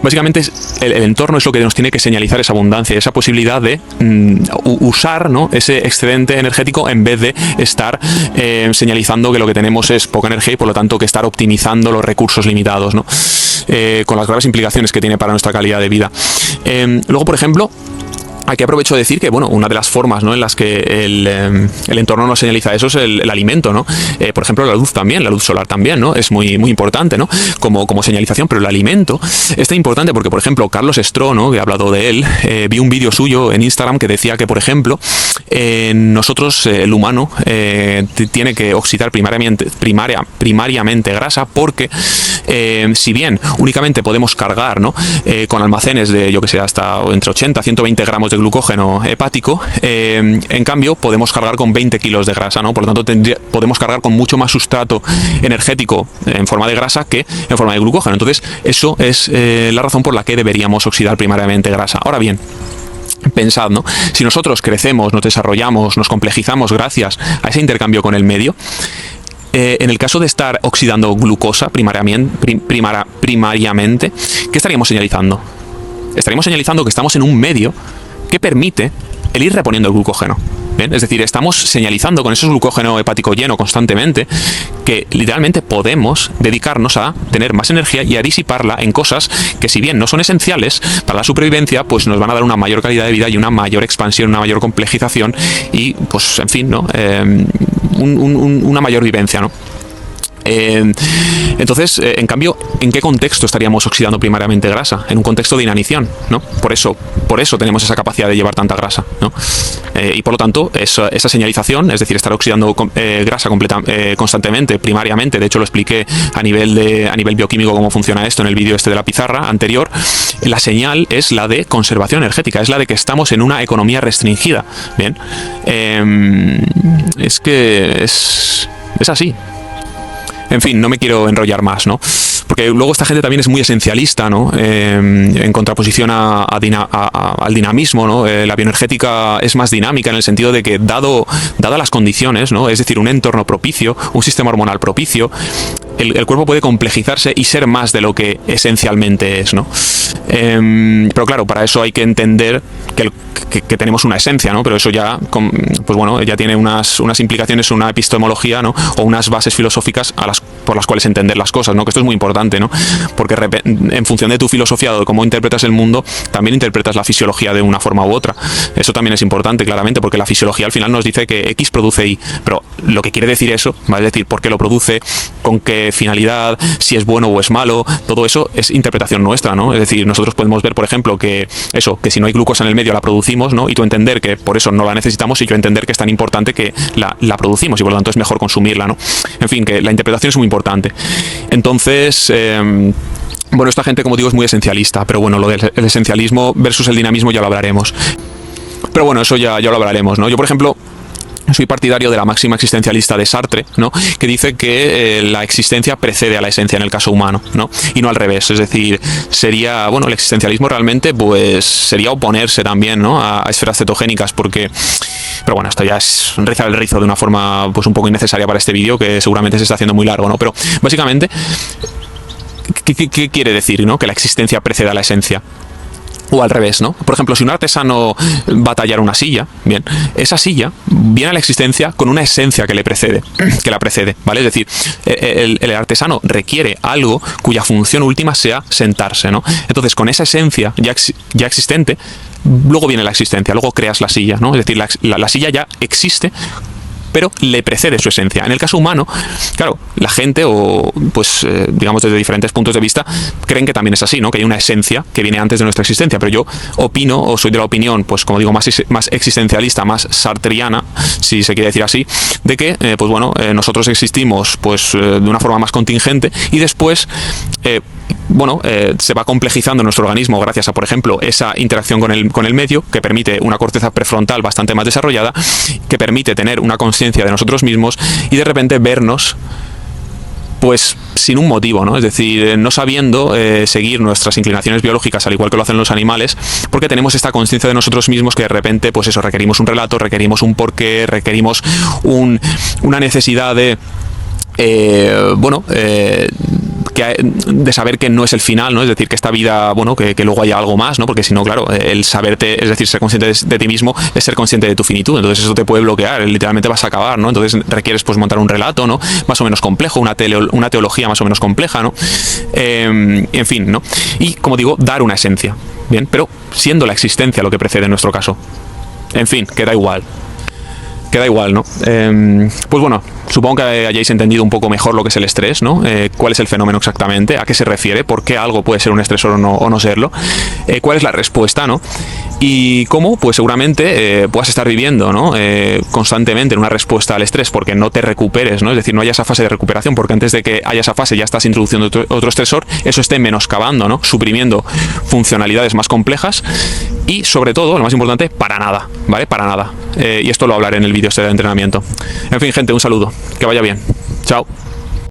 básicamente el entorno es lo que nos tiene que señalizar esa abundancia, esa posibilidad de usar, ¿no? ese excedente energético en vez de estar señalizando que lo que tenemos es poca energía y por lo tanto que estar optimizando los recursos limitados, ¿no? Con las graves implicaciones que tiene para nuestra calidad de vida. Luego, por ejemplo, aquí aprovecho de decir que, bueno, una de las formas, ¿no? en las que el entorno nos señaliza eso es el alimento, ¿no? Por ejemplo, la luz también, la luz solar también, ¿no? Es muy, muy importante, ¿no? Como señalización, pero el alimento es tan importante porque, por ejemplo, Carlos Stroh, ¿no? Que he hablado de él, vi un vídeo suyo en Instagram que decía que, por ejemplo, nosotros, el humano, tiene que oxidar primariamente grasa porque, si bien únicamente podemos cargar, ¿no? Con almacenes de, yo que sé, hasta entre 80 a 120 gramos de glucógeno hepático, en cambio podemos cargar con 20 kilos de grasa, ¿no? Por lo tanto podemos cargar con mucho más sustrato energético en forma de grasa que en forma de glucógeno. Entonces eso es la razón por la que deberíamos oxidar primariamente grasa. Ahora bien, pensad, ¿no? Si nosotros crecemos, nos desarrollamos, nos complejizamos gracias a ese intercambio con el medio, en el caso de estar oxidando glucosa primariamente, ¿qué estaríamos señalizando? estaríamos señalizando que estamos en un medio que permite el ir reponiendo el glucógeno. ¿Bien? Es decir, estamos señalizando con ese glucógeno hepático lleno constantemente que literalmente podemos dedicarnos a tener más energía y a disiparla en cosas que, si bien no son esenciales para la supervivencia, pues nos van a dar una mayor calidad de vida y una mayor expansión, una mayor complejización y, pues, en fin, ¿no? Una mayor vivencia, ¿no? Entonces, en cambio, ¿en qué contexto estaríamos oxidando primariamente grasa? En un contexto de inanición, ¿no? Por eso tenemos esa capacidad de llevar tanta grasa, ¿no? Y por lo tanto, esa señalización, es decir, estar oxidando grasa constantemente, primariamente, de hecho lo expliqué a nivel bioquímico cómo funciona esto en el vídeo este de la pizarra anterior, la señal es la de conservación energética, es la de que estamos en una economía restringida, ¿bien? Es que es así. En fin, no me quiero enrollar más, ¿no? Porque luego esta gente también es muy esencialista, ¿no? En contraposición al dinamismo, ¿no? La bioenergética es más dinámica en el sentido de que, dadas las condiciones, ¿no? Es decir, un entorno propicio, un sistema hormonal propicio, el cuerpo puede complejizarse y ser más de lo que esencialmente es, ¿no? Pero claro, para eso hay que entender que tenemos una esencia, ¿no? Pero eso ya, pues bueno, ya tiene unas implicaciones, una epistemología, ¿no? O unas bases filosóficas por las cuales entender las cosas, ¿no? Que esto es muy importante, ¿no? Porque en función de tu filosofía o de cómo interpretas el mundo, también interpretas la fisiología de una forma u otra. Eso también es importante, claramente, porque la fisiología al final nos dice que X produce Y, pero lo que quiere decir eso, ¿vale? Es decir, por qué lo produce, con qué finalidad, si es bueno o es malo, todo eso es interpretación nuestra, ¿no? Es decir, nosotros podemos ver, por ejemplo, que si no hay glucosa en el medio la producimos, ¿no? Y tú entender que por eso no la necesitamos y yo entender que es tan importante que la producimos y por lo tanto es mejor consumirla, ¿no? En fin, que la interpretación es muy importante. Entonces, bueno, esta gente, como digo, es muy esencialista, pero bueno, lo del esencialismo versus el dinamismo ya lo hablaremos. Pero bueno, eso ya lo hablaremos, ¿no? Yo, por ejemplo, soy partidario de la máxima existencialista de Sartre, ¿no? Que dice que la existencia precede a la esencia en el caso humano, ¿no? Y no al revés, es decir, sería, bueno, el existencialismo realmente, pues, sería oponerse también, ¿no? A esferas cetogénicas, porque... Pero bueno, esto ya es rizar el rizo de una forma, pues, un poco innecesaria para este vídeo, que seguramente se está haciendo muy largo, ¿no? Pero, básicamente, ¿qué quiere decir, ¿no? Que la existencia precede a la esencia. O al revés, ¿no? Por ejemplo, si un artesano va a tallar una silla, bien, esa silla viene a la existencia con una esencia que la precede, ¿vale? Es decir, el artesano requiere algo cuya función última sea sentarse, ¿no? Entonces, con esa esencia ya existente, luego viene la existencia, luego creas la silla, ¿no? Es decir, la silla ya existe, pero le precede su esencia. En el caso humano, claro, la gente, o pues digamos desde diferentes puntos de vista, creen que también es así, ¿no? Que hay una esencia que viene antes de nuestra existencia, pero yo opino, o soy de la opinión, pues como digo, más existencialista, más sartriana, si se quiere decir así, de que, pues bueno, nosotros existimos pues de una forma más contingente y después... se va complejizando nuestro organismo gracias a, por ejemplo, esa interacción con el medio, que permite una corteza prefrontal bastante más desarrollada, que permite tener una conciencia de nosotros mismos y de repente vernos pues sin un motivo, ¿no? Es decir, no sabiendo seguir nuestras inclinaciones biológicas al igual que lo hacen los animales, porque tenemos esta conciencia de nosotros mismos que de repente, pues eso, requerimos un relato, requerimos un porqué, requerimos una necesidad de de saber que no es el final, ¿no? Es decir, que esta vida, bueno, que luego haya algo más, ¿no? Porque si no, claro, el saberte, es decir, ser consciente de ti mismo es ser consciente de tu finitud, entonces eso te puede bloquear, literalmente vas a acabar, ¿no? Entonces requieres pues montar un relato, ¿no? Más o menos complejo, una teología más o menos compleja, ¿no? En fin, ¿no? Y, como digo, dar una esencia, ¿bien? Pero siendo la existencia lo que precede en nuestro caso. En fin, queda igual, ¿no? Pues bueno, supongo que hayáis entendido un poco mejor lo que es el estrés, ¿no? Cuál es el fenómeno exactamente, a qué se refiere, por qué algo puede ser un estresor o no serlo, cuál es la respuesta, ¿no? Y cómo, pues seguramente puedas estar viviendo, ¿no? Constantemente en una respuesta al estrés porque no te recuperes, ¿no? Es decir, no haya esa fase de recuperación, porque antes de que haya esa fase ya estás introduciendo otro estresor, eso esté menoscabando, ¿no? Suprimiendo funcionalidades más complejas y, sobre todo, lo más importante, para nada, ¿vale? Para nada. Y esto lo hablaré en el vídeo este de entrenamiento. En fin, gente, un saludo. Que vaya bien. Chao.